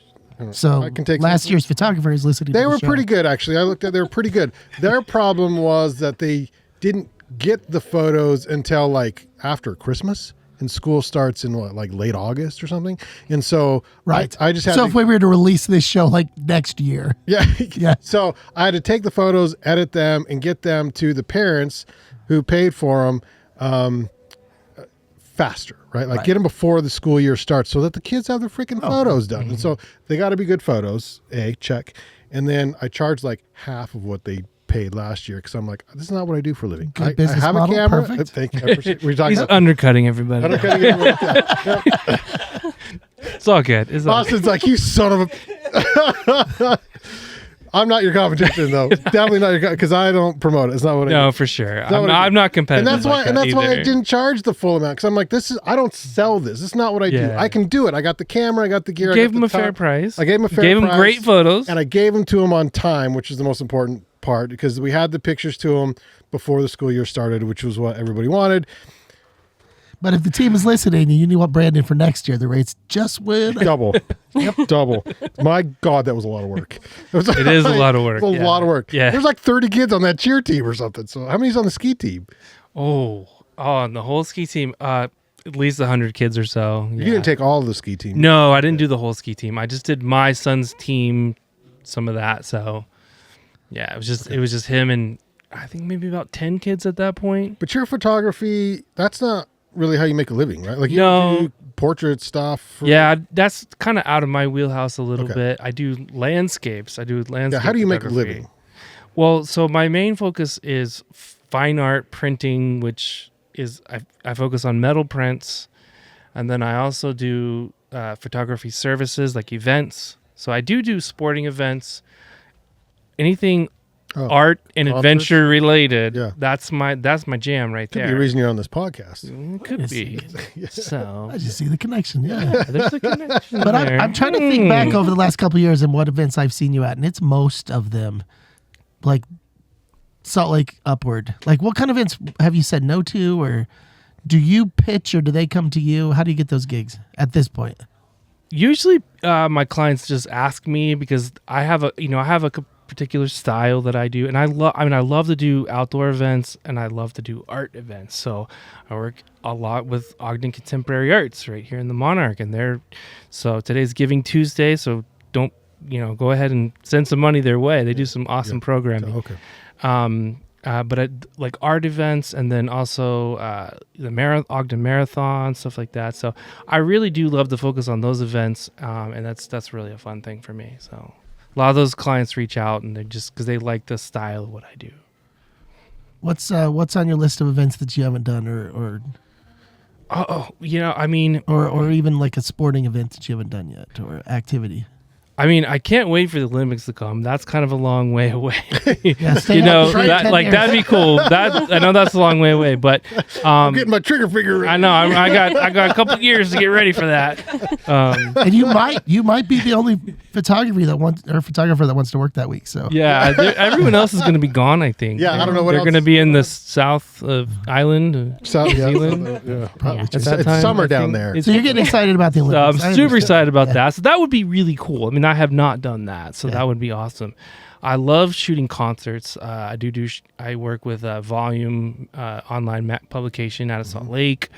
so I can take. Last year's photographer is listening. They to were the show. pretty good, actually. I looked at. They were pretty good. Their problem was that they didn't get the photos until like after Christmas. And school starts in like late August or something. And so right. I just had if we were to release this show like next year. Yeah. Yeah. So I had to take the photos, edit them, and get them to the parents who paid for them faster, right? Like get them before the school year starts so that the kids have their freaking photos done. And so they got to be good photos, check. And then I charged like half of what they paid last year because I'm like, this is not what I do for a living. Good I business have model. a camera. Perfect. Thank you. I appreciate we're talking He's about undercutting everybody. Yep. It's all good. Austin's like, you son of a. I'm not your competition though. Definitely not your because I don't promote it. It's not what I do. No, for sure. I'm not competitive. And that's why I didn't charge the full amount because I'm like, I don't sell this. This is not what I do. I can do it. I got the camera. I got the gear. Gave him a fair price. I gave him a fair price. Gave him great photos. And I gave them to him on time, which is the most important part because we had the pictures to him before the school year started, which was what everybody wanted. But if the team is listening and you want Brandon for next year, the rates just went double. Yep, double. My God, that was a lot of work. It is a lot of work. It's a lot of work. Yeah. There's like 30 kids on that cheer team or something. So how many's on the ski team? On the whole ski team, at least 100 kids or so. Yeah. You didn't take all of the ski team. No, I didn't do the whole ski team. I just did my son's team, some of that. So yeah, it was just him and I think maybe about 10 kids at that point. But your photography, that's not really how you make a living, right? Like you do portrait stuff. Yeah, that's kind of out of my wheelhouse a little bit. I do landscapes. Yeah, how do you make a living? Well, so my main focus is fine art printing, which is I focus on metal prints, and then I also do photography services like events. So I do sporting events, anything art and adventure related. Yeah. That's my jam right there. Could be a reason you're on this podcast. It could be. So I just see the connection. Yeah, there's a connection. But I'm trying to think back over the last couple of years and what events I've seen you at, and it's most of them, like Salt Lake upward. Like, what kind of events have you said no to, or do you pitch, or do they come to you? How do you get those gigs at this point? Usually, my clients just ask me because I have a particular style that I do, and I love to do outdoor events and I love to do art events. So I work a lot with Ogden Contemporary Arts right here in the Monarch, and so today's Giving Tuesday, so don't go ahead and send some money their way. They do some awesome programming. Okay. But I like art events, and then also the Ogden Marathon, stuff like that. So I really do love to focus on those events, and that's really a fun thing for me. So a lot of those clients reach out, and they're just because they like the style of what I do. What's on your list of events that you haven't done, or or even like a sporting event that you haven't done yet, or activity? I mean, I can't wait for the Olympics to come. That's kind of a long way away. That'd be cool. I know that's a long way away, but I'm getting my trigger finger ready. I know. I got a couple of years to get ready for that. And you might be the only photographer that wants to work that week. So yeah, everyone else is going to be gone. I think. Yeah, I don't know what they're going to be in the south of Island, South Zealand. Probably. At that time, it's summer down there. So you're getting excited about the Olympics. I'm super excited about that. So that would be really cool. I mean, I have not done that, so that would be awesome. I love shooting concerts. I work with Volume online publication out of Salt Lake.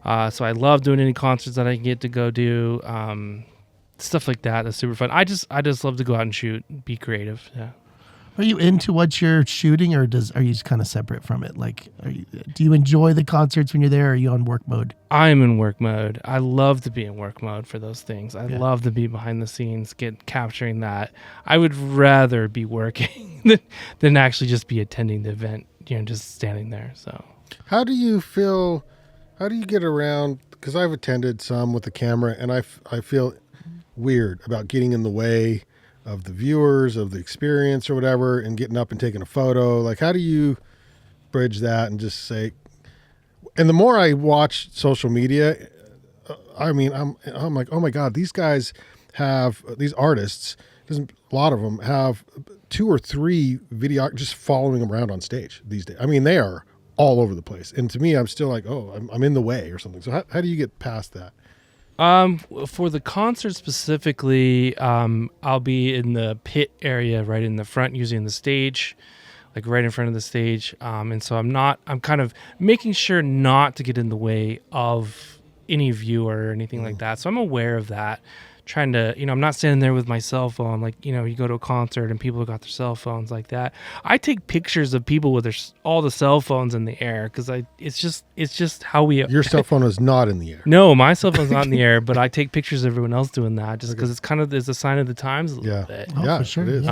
So I love doing any concerts that I can get to go do. Stuff like that. That's super fun. I just love to go out and shoot, be creative. Yeah. Are you into what you're shooting, or are you just kind of separate from it? Like, do you enjoy the concerts when you're there, or are you on work mode? I am in work mode. I love to be in work mode for those things. I love to be behind the scenes, capturing that. I would rather be working than actually just be attending the event, just standing there. So, how do you get around? Because I've attended some with the camera, and I feel weird about getting in the way of the viewers, of the experience or whatever, and getting up and taking a photo. Like, how do you bridge that and just say, and the more I watch social media, I mean, I'm like, oh my God, these guys have, these artists, a lot of them have 2 or 3 video just following them around on stage these days. I mean, they are all over the place. And to me, I'm still like, oh, I'm in the way or something. So how do you get past that? For the concert specifically, I'll be in the pit area right in the front, usually in the stage, like right in front of the stage. And so I'm kind of making sure not to get in the way of any viewer or anything like that. So I'm aware of that. Trying to, I'm not standing there with my cell phone. Like, you go to a concert and people have got their cell phones like that. I take pictures of people with all the cell phones in the air because it's just how we. Your cell phone is not in the air. No, my cell phone's not in the air, but I take pictures of everyone else doing that just because it's a sign of the times a little bit. Oh, for sure. It is.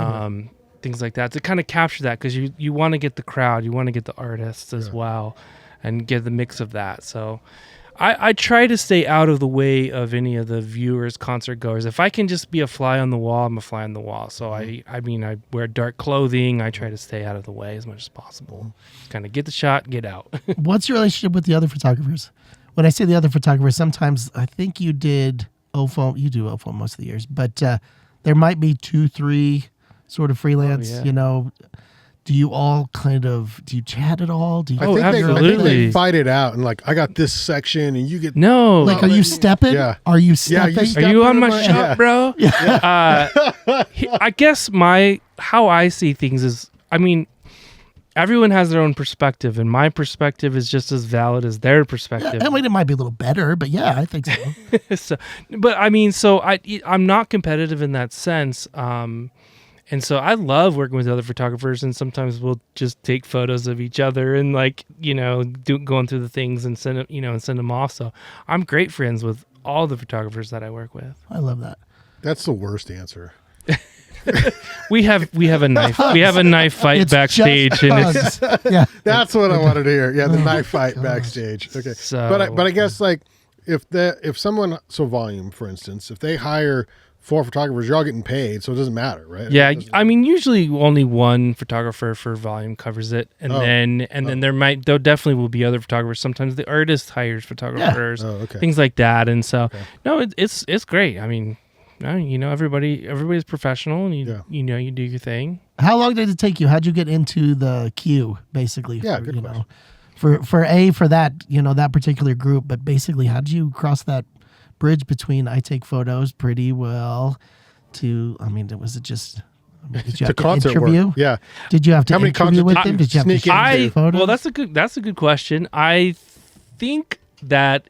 Things like that to kind of capture that because you want to get the crowd, you want to get the artists as well, and get the mix of that. So. I try to stay out of the way of any of the viewers, concert goers. If I can just be a fly on the wall, I'm a fly on the wall. So I wear dark clothing. I try to stay out of the way as much as possible. Kind of get the shot, get out. What's your relationship with the other photographers? When I say the other photographers, sometimes I think you did OFOM. You do OFOM most of the years, but there might be 2, 3 sort of freelance. do you all do you chat at all? Do you I think absolutely. they fight it out and like, I got this section and you get No. Like, are you stepping? Yeah. Are you stepping? Are you on my shop, yeah. bro? I guess how I see things is, I mean, everyone has their own perspective, and my perspective is just as valid as their perspective. I mean, it might be a little better, but yeah, I think so. But I mean, I'm not competitive in that sense. And so I love working with other photographers, and sometimes we'll just take photos of each other and going through the things and send them off. So I'm great friends with all the photographers that I work with. I love that. That's the worst answer. We have a knife. We have a knife fight It's backstage, just and it's yeah. That's what I wanted to hear. Yeah, the knife fight backstage. Okay, So- but I guess like if someone volume, for instance, if they hire 4 photographers, you're all getting paid, so it doesn't matter, right? yeah. I mean, usually only one photographer for volume covers it, and then there definitely will be other photographers. Sometimes the artist hires photographers, things like that, and so no, it's great. I mean, everybody's professional, and you do your thing. How long did it take you? How'd you get into the queue, basically? Yeah, good question. For that, that particular group, but basically, how did you cross that bridge between I take photos pretty well to, was it just... Did you have to concert interview? work. Yeah. Did you have to How many interview with concerts them? did Did you have to sneak into? shoot photos? Well, that's a good question. I think that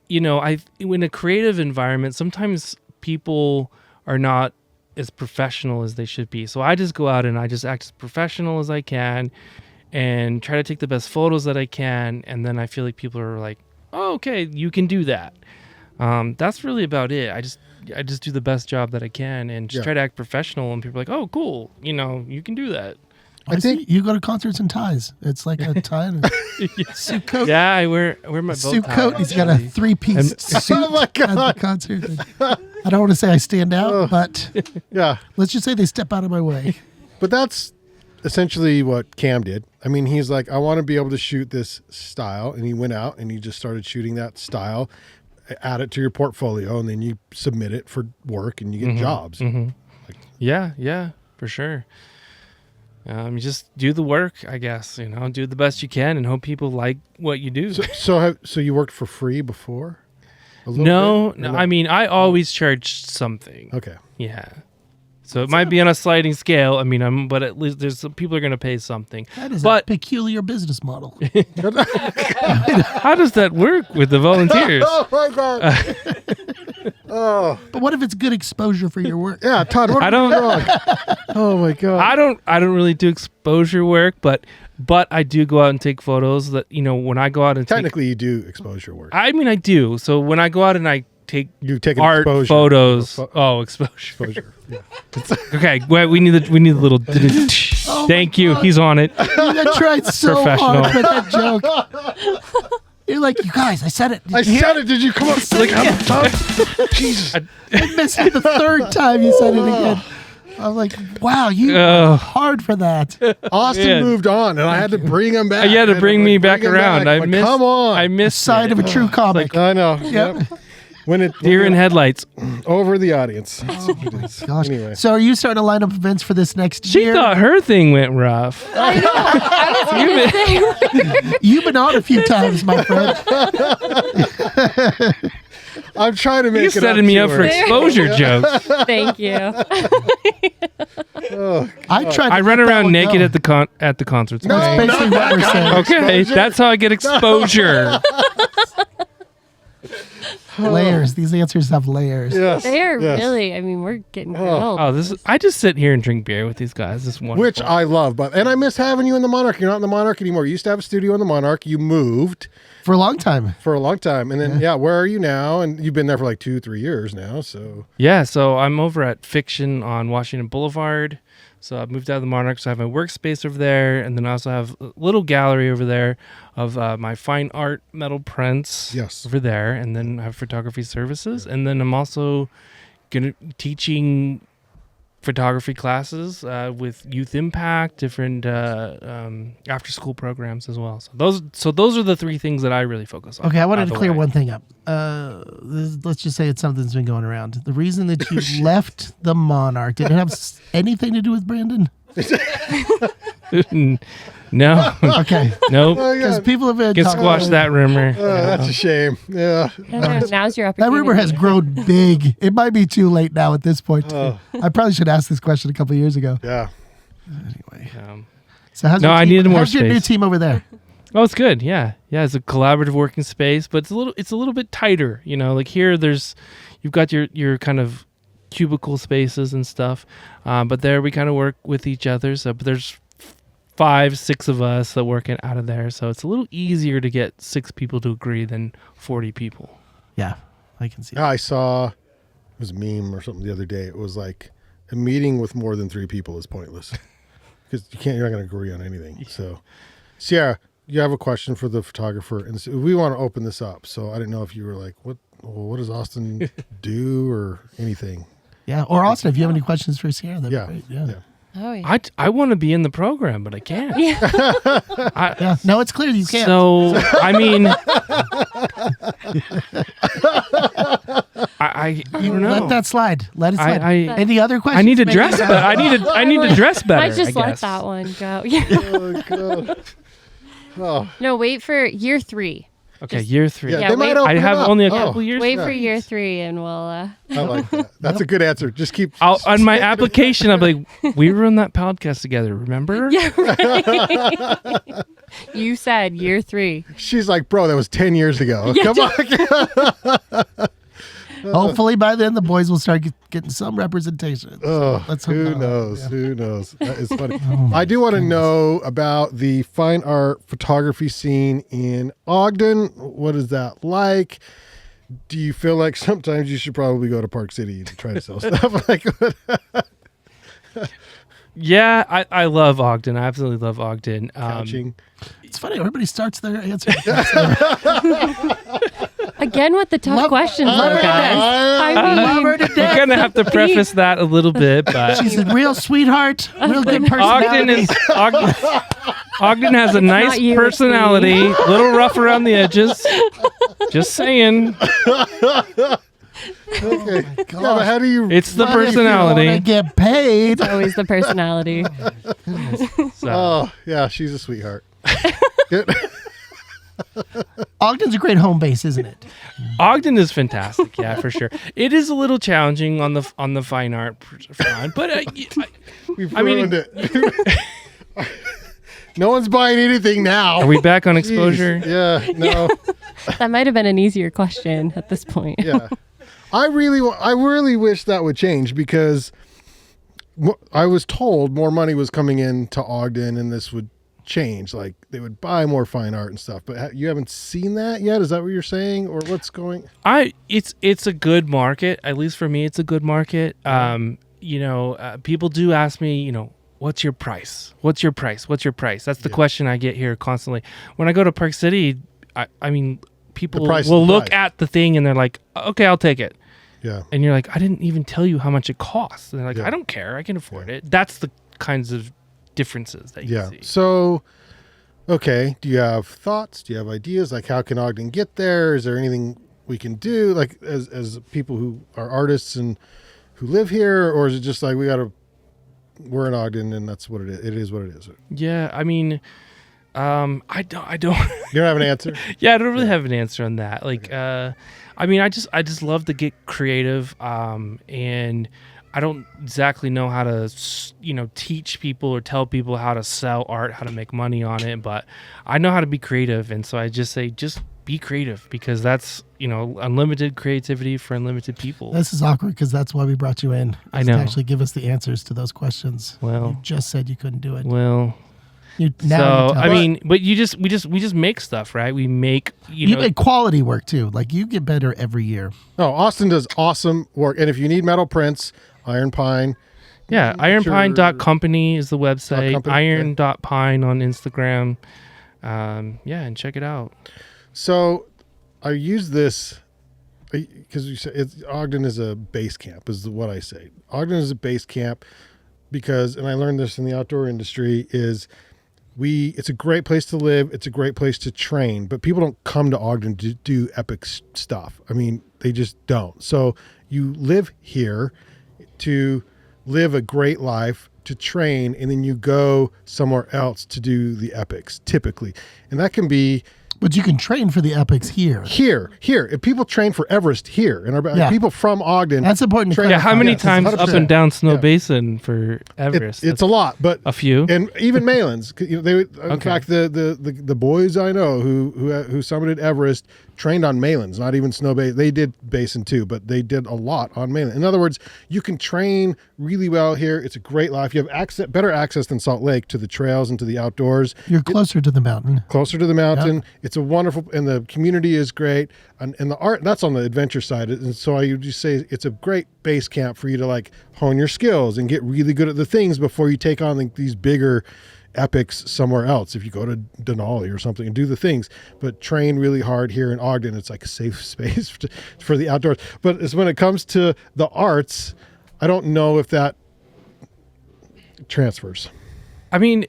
in a creative environment, sometimes people are not as professional as they should be. So I just go out and I just act as professional as I can and try to take the best photos that I can, and then I feel like people are like, "Oh, okay, you can do that." That's really about it. I just do the best job that I can and just try to act professional, and people are like, "Oh, cool, you can do that." I think you go to concerts in ties. It's like a tie and a suit coat. Yeah, I wear my bow suit tie, coat. He's got a actually. 3-piece suit Oh my at God. the concert. I don't want to say I stand out, but Yeah. let's just say they step out of my way. But that's essentially what Cam did. I mean, he's like, I want to be able to shoot this style. And he went out and he just started shooting that style, add it to your portfolio, and then you submit it for work and you get jobs. Mm-hmm. Yeah, for sure. You just do the work, I guess, do the best you can and hope people like what you do. So you worked for free before? No. I mean, I always charge something. Okay. Yeah. So it might be on a sliding scale. I mean, but at least there's some people are going to pay something. That is a peculiar business model. How does that work with the volunteers? Oh my God. But what if it's good exposure for your work? Yeah, Todd, what I don't. wrong? Oh my God. I don't really do exposure work, but I do go out and take photos. That when I go out and technically you do exposure work. I mean, I do. So when I go out and I take an art exposure. photos. Exposure. Exposure. Yeah. Okay, well, we need the little. Thank you. God. He's on it. I tried so Professional. hard for that joke. You're like, you guys, I said it. I said it. Did you come up? Like, Jesus. I missed it the third time you said it again. I was like, wow, you hard for that. Austin moved on, and I had to bring him back. You had to bring me back around. I missed. Come on. I missed Side it. of a true comic. I know. Yep. Deer in headlights. Over the audience. Gosh. Anyway. So are you starting to line up events for this next She year? thought her thing went rough. I know. I was gonna say. You've been on a few times, my friend. I'm trying to make You're it setting me up to for her. exposure jokes. Thank you. I run around naked at the concerts. That's basically what we're saying. Okay, that's how I get exposure. Layers. These answers have layers. Yes. They're yes. really. I mean, we're getting grilled. I just sit here and drink beer with these guys. This one, Which I love, and I miss having you in the Monarch. You're not in the Monarch anymore. You used to have a studio in the Monarch. You moved For a long time. and then where are you now? And you've been there for like 2-3 years now. So yeah. So I'm over at Fiction on Washington Boulevard. So I've moved out of the Monarch, so I have my workspace over there, and then I also have a little gallery over there of my fine art metal prints over there, and then I have photography services, and then I'm also teaching photography classes with Youth Impact, different after school programs as well. So those are the 3 things that I really focus on. Okay, I wanted to clear one thing up. Let's just say it's something that's been going around. The reason that you left the Monarch, did it have anything to do with Brandon? No. Okay. Nope. Because people have been Can talking squash about that rumor. That's a shame. Yeah. Now's your that opportunity. rumor has grown big. It might be too late now at this point. I probably should ask this question a couple of years ago. Yeah. Anyway. Um, So how's No, your I team, needed more how's your new space. team over there? Oh, it's good. Yeah, it's a collaborative working space, but it's a little bit tighter. You know, like here, you've got your kind of cubicle spaces and stuff, but there we kind of work with each other. So, but there's 5-6 of us that work out of there, so it's a little easier to get 6 people to agree than 40 people. Yeah, I can see. Yeah, I saw it was a meme or something the other day. It was like a meeting with more than 3 people is pointless because you're not going to agree on anything. So, Sierra, you have a question for the photographer, and we want to open this up. So I didn't know if you were like, what does Austin do or anything? Yeah, or Austin, if you have any questions for Sierra, that'd be great. Yeah. Oh, yeah. I want to be in the program, but I can't. Yeah, no, it's clear you can't. So I mean, I don't know. Let that slide. Let it slide. Any other questions? I need to Maybe? dress better. I need to dress better. I just let guess. that one go. Yeah. Oh, God. Oh. No, wait for year 3. Okay, year 3. Yeah, Yeah, they might wait. open I it have up. only a couple years. Wait for year 3, and we'll. I like that. That's a good answer. Just keep. On my application, I'm like, we were on that podcast together. Remember? Yeah, right. You said year 3. She's like, bro, that was 10 years ago. Yeah, Come on. Hopefully by then the boys will start getting some representation. Oh, Let's hope who not. knows? Yeah. Who knows? That is funny. Oh I do want to know about the fine art photography scene in Ogden. What is that like? Do you feel like sometimes you should probably go to Park City to try to sell stuff? Like, Yeah, I love Ogden. I absolutely love Ogden. couching. It's funny. Everybody starts their answer. Again with the tough questions, though, guys. I mean, You're gonna have to preface that a little bit, but She's a real sweetheart, real good personality. Ogden has a nice Not you, personality, a little rough around the edges. Just saying, Okay. Yeah, but how do you? it's the But if you personality. wanna get paid. always the personality. So, Oh, yeah, she's a sweetheart. Good. Ogden's a great home base, isn't it? Ogden is fantastic, yeah, for sure. It is a little challenging on the fine art front, but We've I mean, ruined it. No one's buying anything now. are we back on Jeez. exposure? Yeah, no. That might have been an easier question at this point. Yeah. I really wish that would change because I was told more money was coming in to Ogden and this would change. Like they would buy more fine art and stuff, but you haven't seen that yet? Is that what you're saying or what's going? It's a good market. At least for me, it's a good market. People do ask me, what's your price? What's your price? What's your price? That's the question I get here constantly. When I go to Park City, I mean, people will look at the thing and they're like, okay, I'll take it. Yeah. And you're like, I didn't even tell you how much it costs. And they're like, Yeah. I don't care. I can afford it. That's the kinds of differences that you see. So, okay. Do you have thoughts? Do you have ideas? Like how can Ogden get there? Is there anything we can do like as people who are artists and who live here? Or is it just like we're in Ogden and that's what it is. It is what it is. Yeah. I mean, I don't. You don't have an answer? Yeah, I don't really have an answer on that. Like, I mean, I just love to get creative, and I don't exactly know how to, teach people or tell people how to sell art, how to make money on it. But I know how to be creative, and so I just say, just be creative because that's unlimited creativity for unlimited people. This is awkward because that's why we brought you in. I know. To actually give us the answers to those questions. Well, You just said you couldn't do it. Well. You So tell I us. mean, but we just make stuff, right? We make you make quality work too. Like you get better every year. No, Austin does awesome work. And if you need metal prints, Iron Pine. Yeah, ironpine.company is the website. Company, Iron.pine on Instagram. And check it out. So I use this because you said Ogden is a base camp is what I say. Ogden is a base camp because, and I learned this in the outdoor industry, it's a great place to live. It's a great place to train, but people don't come to Ogden to do epic stuff. I mean, they just don't. So you live here to live a great life, to train, and then you go somewhere else to do the epics typically. And that can be, but you can train for the epics here. Here. If people train for Everest here, and people from Ogden. That's important. How many times 100%. up and down Snow Basin for Everest? It's a lot, but a few, and even Malins. In fact, the boys I know who summited Everest trained on Malins, not even Snow Basin. They did Basin too, but they did a lot on Malin. In other words, you can train really well here. It's a great life. You have better access than Salt Lake to the trails and to the outdoors. You're closer to the mountain. Closer to the mountain. Yep. It's a wonderful, and the community is great, and the art, that's on the adventure side. And so I would just say it's a great base camp for you to like hone your skills and get really good at the things before you take on these bigger epics somewhere else. If you go to Denali or something and do the things, but train really hard here in Ogden. It's like a safe space for the outdoors. But it's when it comes to the arts, I don't know if that transfers. I mean,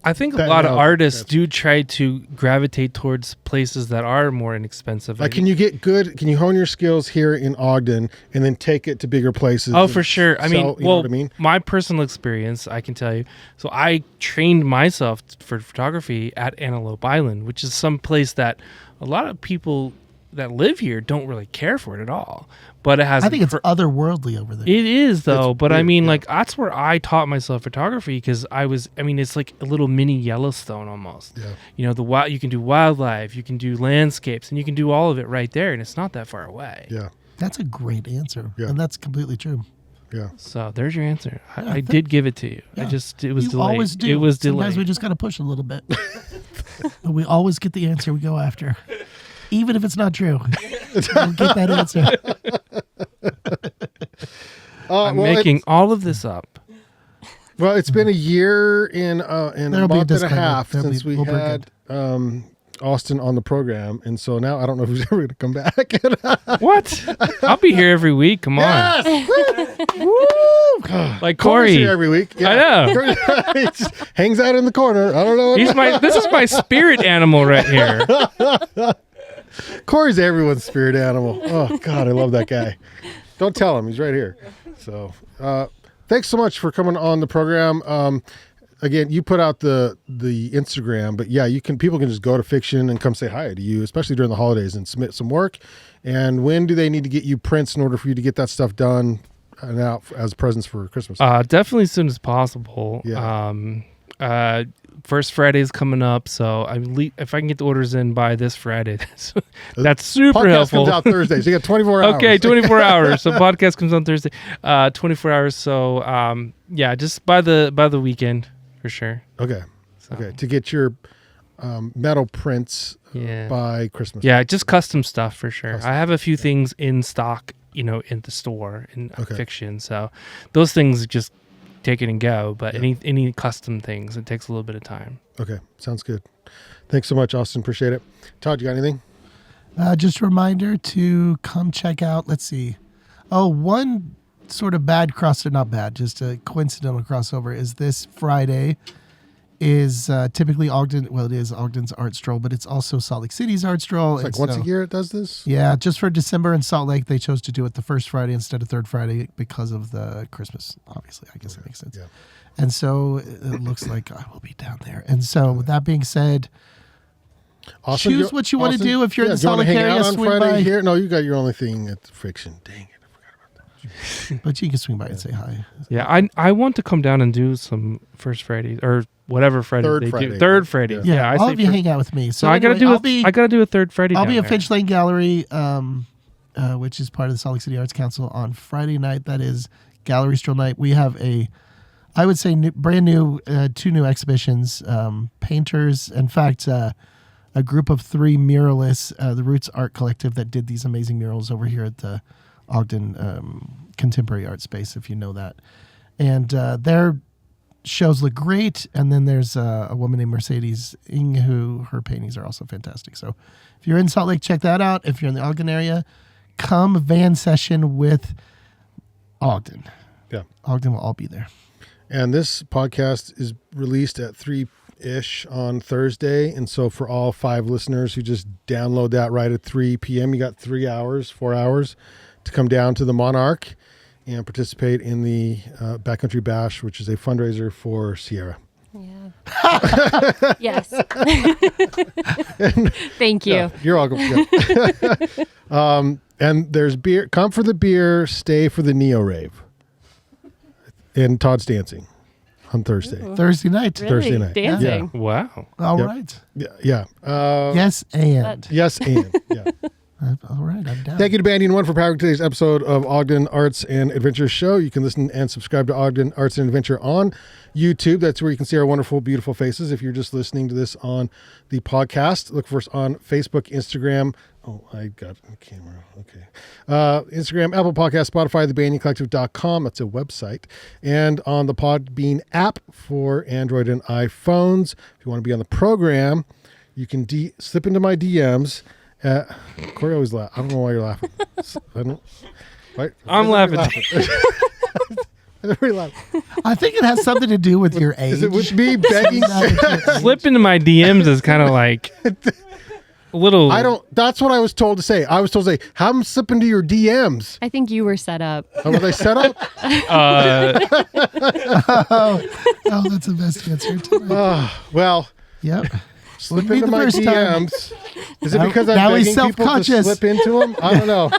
I think a lot of artists do try to gravitate towards places that are more inexpensive. Like, can you hone your skills here in Ogden and then take it to bigger places? Oh, for sure. I mean, you know what I mean? My personal experience, I can tell you. So I trained myself for photography at Antelope Island, which is some place that a lot of people that live here don't really care for it at all. But it has. I think it's otherworldly over there. It is though, but weird, I mean, like that's where I taught myself photography because it's like a little mini Yellowstone almost. Yeah. You know, you can do wildlife, you can do landscapes, and you can do all of it right there, and it's not that far away. Yeah. That's a great answer, and that's completely true. Yeah. So there's your answer. I did give it to you. Yeah. It was you delayed. Always do. It was delayed. Sometimes delayed. we just got to push a little bit. But we always get the answer we go after. Even if it's not true, we'll get that answer. I'm making all of this up. Well, it's been a year and a month and a half since we had Austin on the program, and so now I don't know if he's ever going to come back. What? I'll be here every week. Come on. Yes! Woo! Like Corey. Here every week. Yeah. I know. He just hangs out in the corner. I don't know. This is my spirit animal right here. Corey's everyone's spirit animal. Oh God, I love that guy. Don't tell him, he's right here. So thanks so much for coming on the program. Again, you put out the Instagram, but yeah, people can just go to Fiction and come say hi to you, especially during the holidays, and submit some work. And when do they need to get you prints in order for you to get that stuff done and out as presents for Christmas? Definitely as soon as possible. Yeah. First Friday is coming up, so if I can get the orders in by this Friday, that's super podcast helpful. Comes out Thursday, so you got 24 hours. Okay, 24 hours. So podcast comes on Thursday. 24 hours. So just by the weekend for sure. Okay. So. Okay. To get your metal prints by Christmas. Yeah, just custom stuff for sure. I have a few things in stock, in the store in Fiction. So those things just take it and go, but any custom things, it takes a little bit of time. Okay, sounds good. Thanks so much, Austin. Appreciate it. Todd, you got anything? Just a reminder to come check out. Let's see. Oh, one sort of just a coincidental crossover is this Friday is typically Ogden. Well, it is Ogden's Art Stroll, but it's also Salt Lake City's Art Stroll. It's like once a year it does this? Yeah, just for December in Salt Lake, they chose to do it the first Friday instead of third Friday because of the Christmas, obviously. I guess it makes sense. Yeah. And so it looks like I will be down there. And so with that being said, Austin, choose what you want to do. If you're in the Salt Lake area, swing by. Here? No, you got your only thing at Fiction. Dang it. But you can swing by and say hi. Yeah, I want to come down and do some first Friday or whatever Friday Third they Friday. do. Third Friday. Yeah, I all say of you hang out with me. So I anyway, I gotta do a third Friday. I'll be down at there. Finch Lane Gallery, which is part of the Salt Lake City Arts Council on Friday night. That is Gallery Stroll night. We have I would say brand new, 2 new exhibitions, painters. In fact, a group of 3 muralists, the Roots Art Collective, that did these amazing murals over here at the Ogden Contemporary Art Space, if you know that. And their shows look great. And then there's a woman named Mercedes Ng, her paintings are also fantastic. So if you're in Salt Lake, check that out. If you're in the Ogden area, come van session with Ogden. Yeah. Ogden will all be there. And this podcast is released at 3-ish on Thursday. And so for all 5 listeners who just download that right at 3 p.m., you got 4 hours to come down to the Monarch and participate in the Backcountry Bash, which is a fundraiser for Sierra. Yeah. Yes. Thank you. Yeah, you're welcome. Yeah. And there's beer. Come for the beer, stay for the Neo Rave. And Todd's dancing on Thursday. Ooh. Thursday night. Really? Thursday night. Dancing. Yeah. Wow. All Yep. right. Yeah. Yes, and. Yes, and. Yeah. All right, I'm down. Thank you to Bandy and One for powering today's episode of Ogden Arts and Adventure Show. You can listen and subscribe to Ogden Arts and Adventure on YouTube. That's where you can see our wonderful, beautiful faces. If you're just listening to this on the podcast, look for us on Facebook, Instagram. Oh, I got a camera. Okay. Instagram, Apple Podcast, Spotify, thebandioncollective.com. That's a website. And on the Podbean app for Android and iPhones. If you want to be on the program, you can slip into my DMs. Corey always laughs. I don't know why you're laughing. I'm laughing. I think it has something to do with your age. Is it with me begging? Slip into my DMs is kind of like a little. That's what I was told to say. I was told to say, have them slip into your DMs. I think you were set up. Oh, were they set up? Oh, that's the best answer. Well. Yep. Slip into my DMs. Is it because I'm now begging he's people to self-conscious. slip into them? I don't know.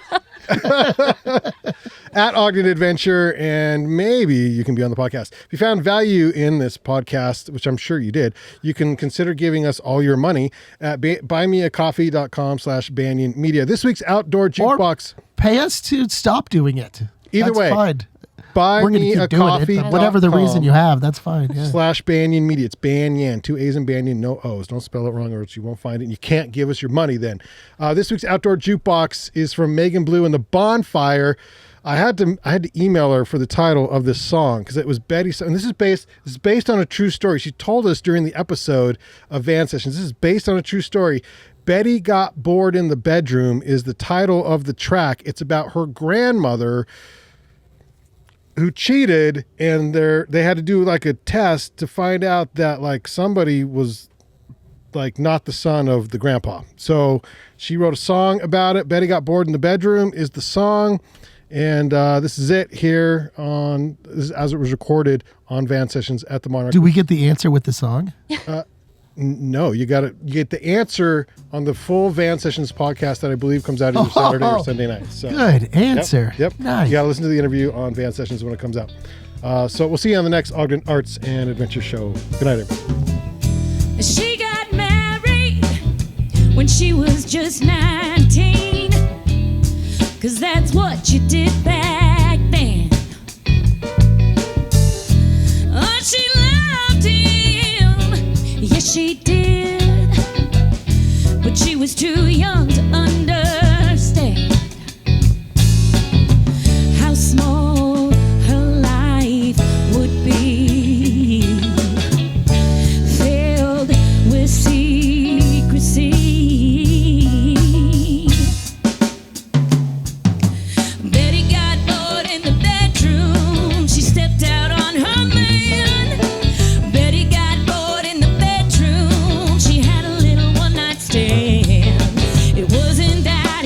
At Ogden Adventure, and maybe you can be on the podcast. If you found value in this podcast, which I'm sure you did, you can consider giving us all your money at buymeacoffee.com/Banyan Media. This week's outdoor jukebox. Or pay us to stop doing it. Either way. Fine. Buy We're going me to a keep doing coffee. it, but whatever the reason you have, that's fine. Yeah. /Banyan Media. It's Banyan. 2 A's in Banyan, no O's. Don't spell it wrong or else you won't find it. And you can't give us your money then. This week's outdoor jukebox is from Megan Blue and the Bonfire. I had to email her for the title of this song because it was Betty. And this is based on a true story. She told us during the episode of Van Sessions. This is based on a true story. Betty Got Bored in the Bedroom is the title of the track. It's about her grandmother who cheated, and they had to do like a test to find out that like somebody was like not the son of the grandpa. So she wrote a song about it. Betty Got Bored in the Bedroom is the song. And this is it here as it was recorded on Van Sessions at the Monarch. Do we get the answer with the song? No, you get the answer on the full Van Sessions podcast that I believe comes out either Saturday or Sunday night. So, good answer. Yep. Nice. You got to listen to the interview on Van Sessions when it comes out. So we'll see you on the next Ogden Arts and Adventure Show. Good night, everybody. She got married when she was just 19, 'cause that's what you did back then. Oh, she loved him, yes she did, but she was too young to understand how small her life would be, filled with secrecy. Betty got bored in the bedroom. She stepped out on her man. Betty got bored in the bedroom. She had a little one-night stand. It wasn't that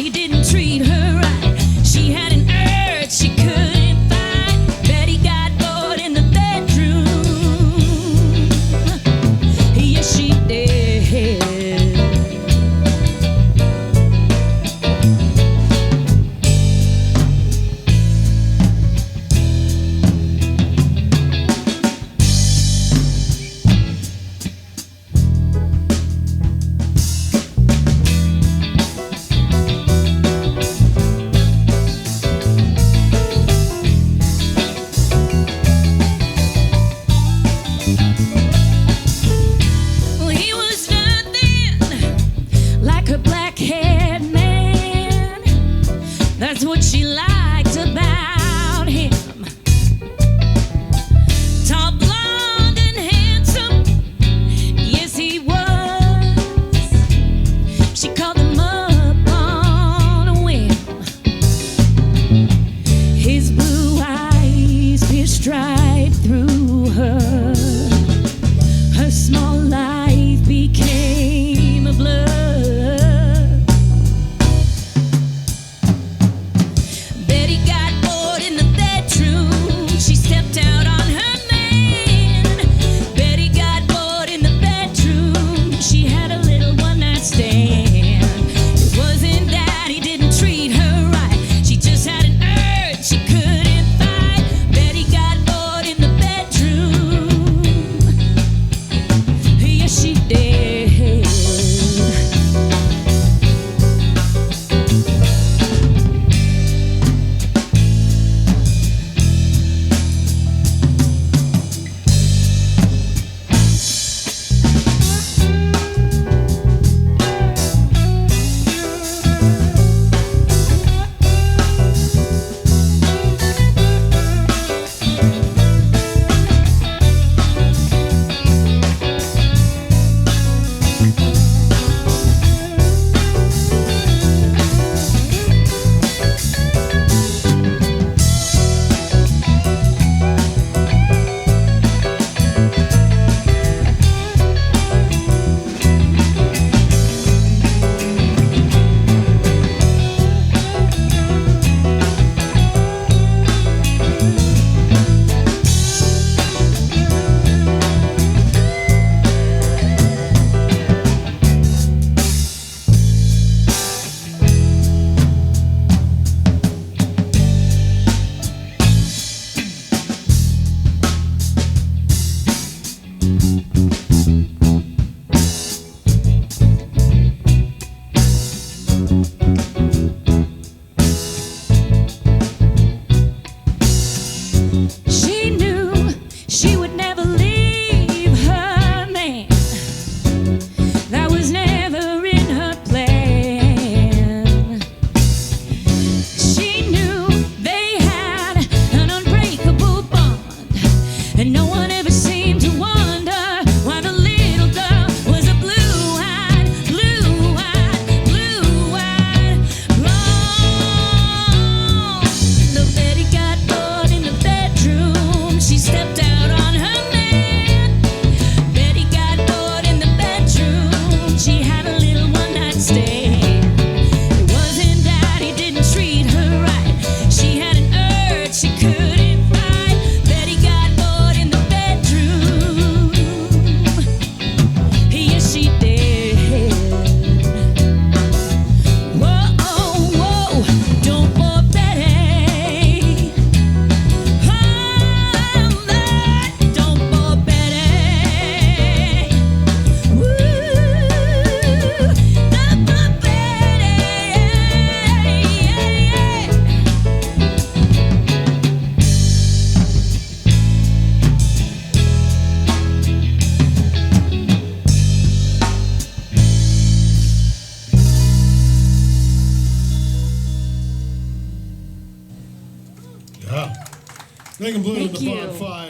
Thank you, Blue, Thank the you. Bonfire.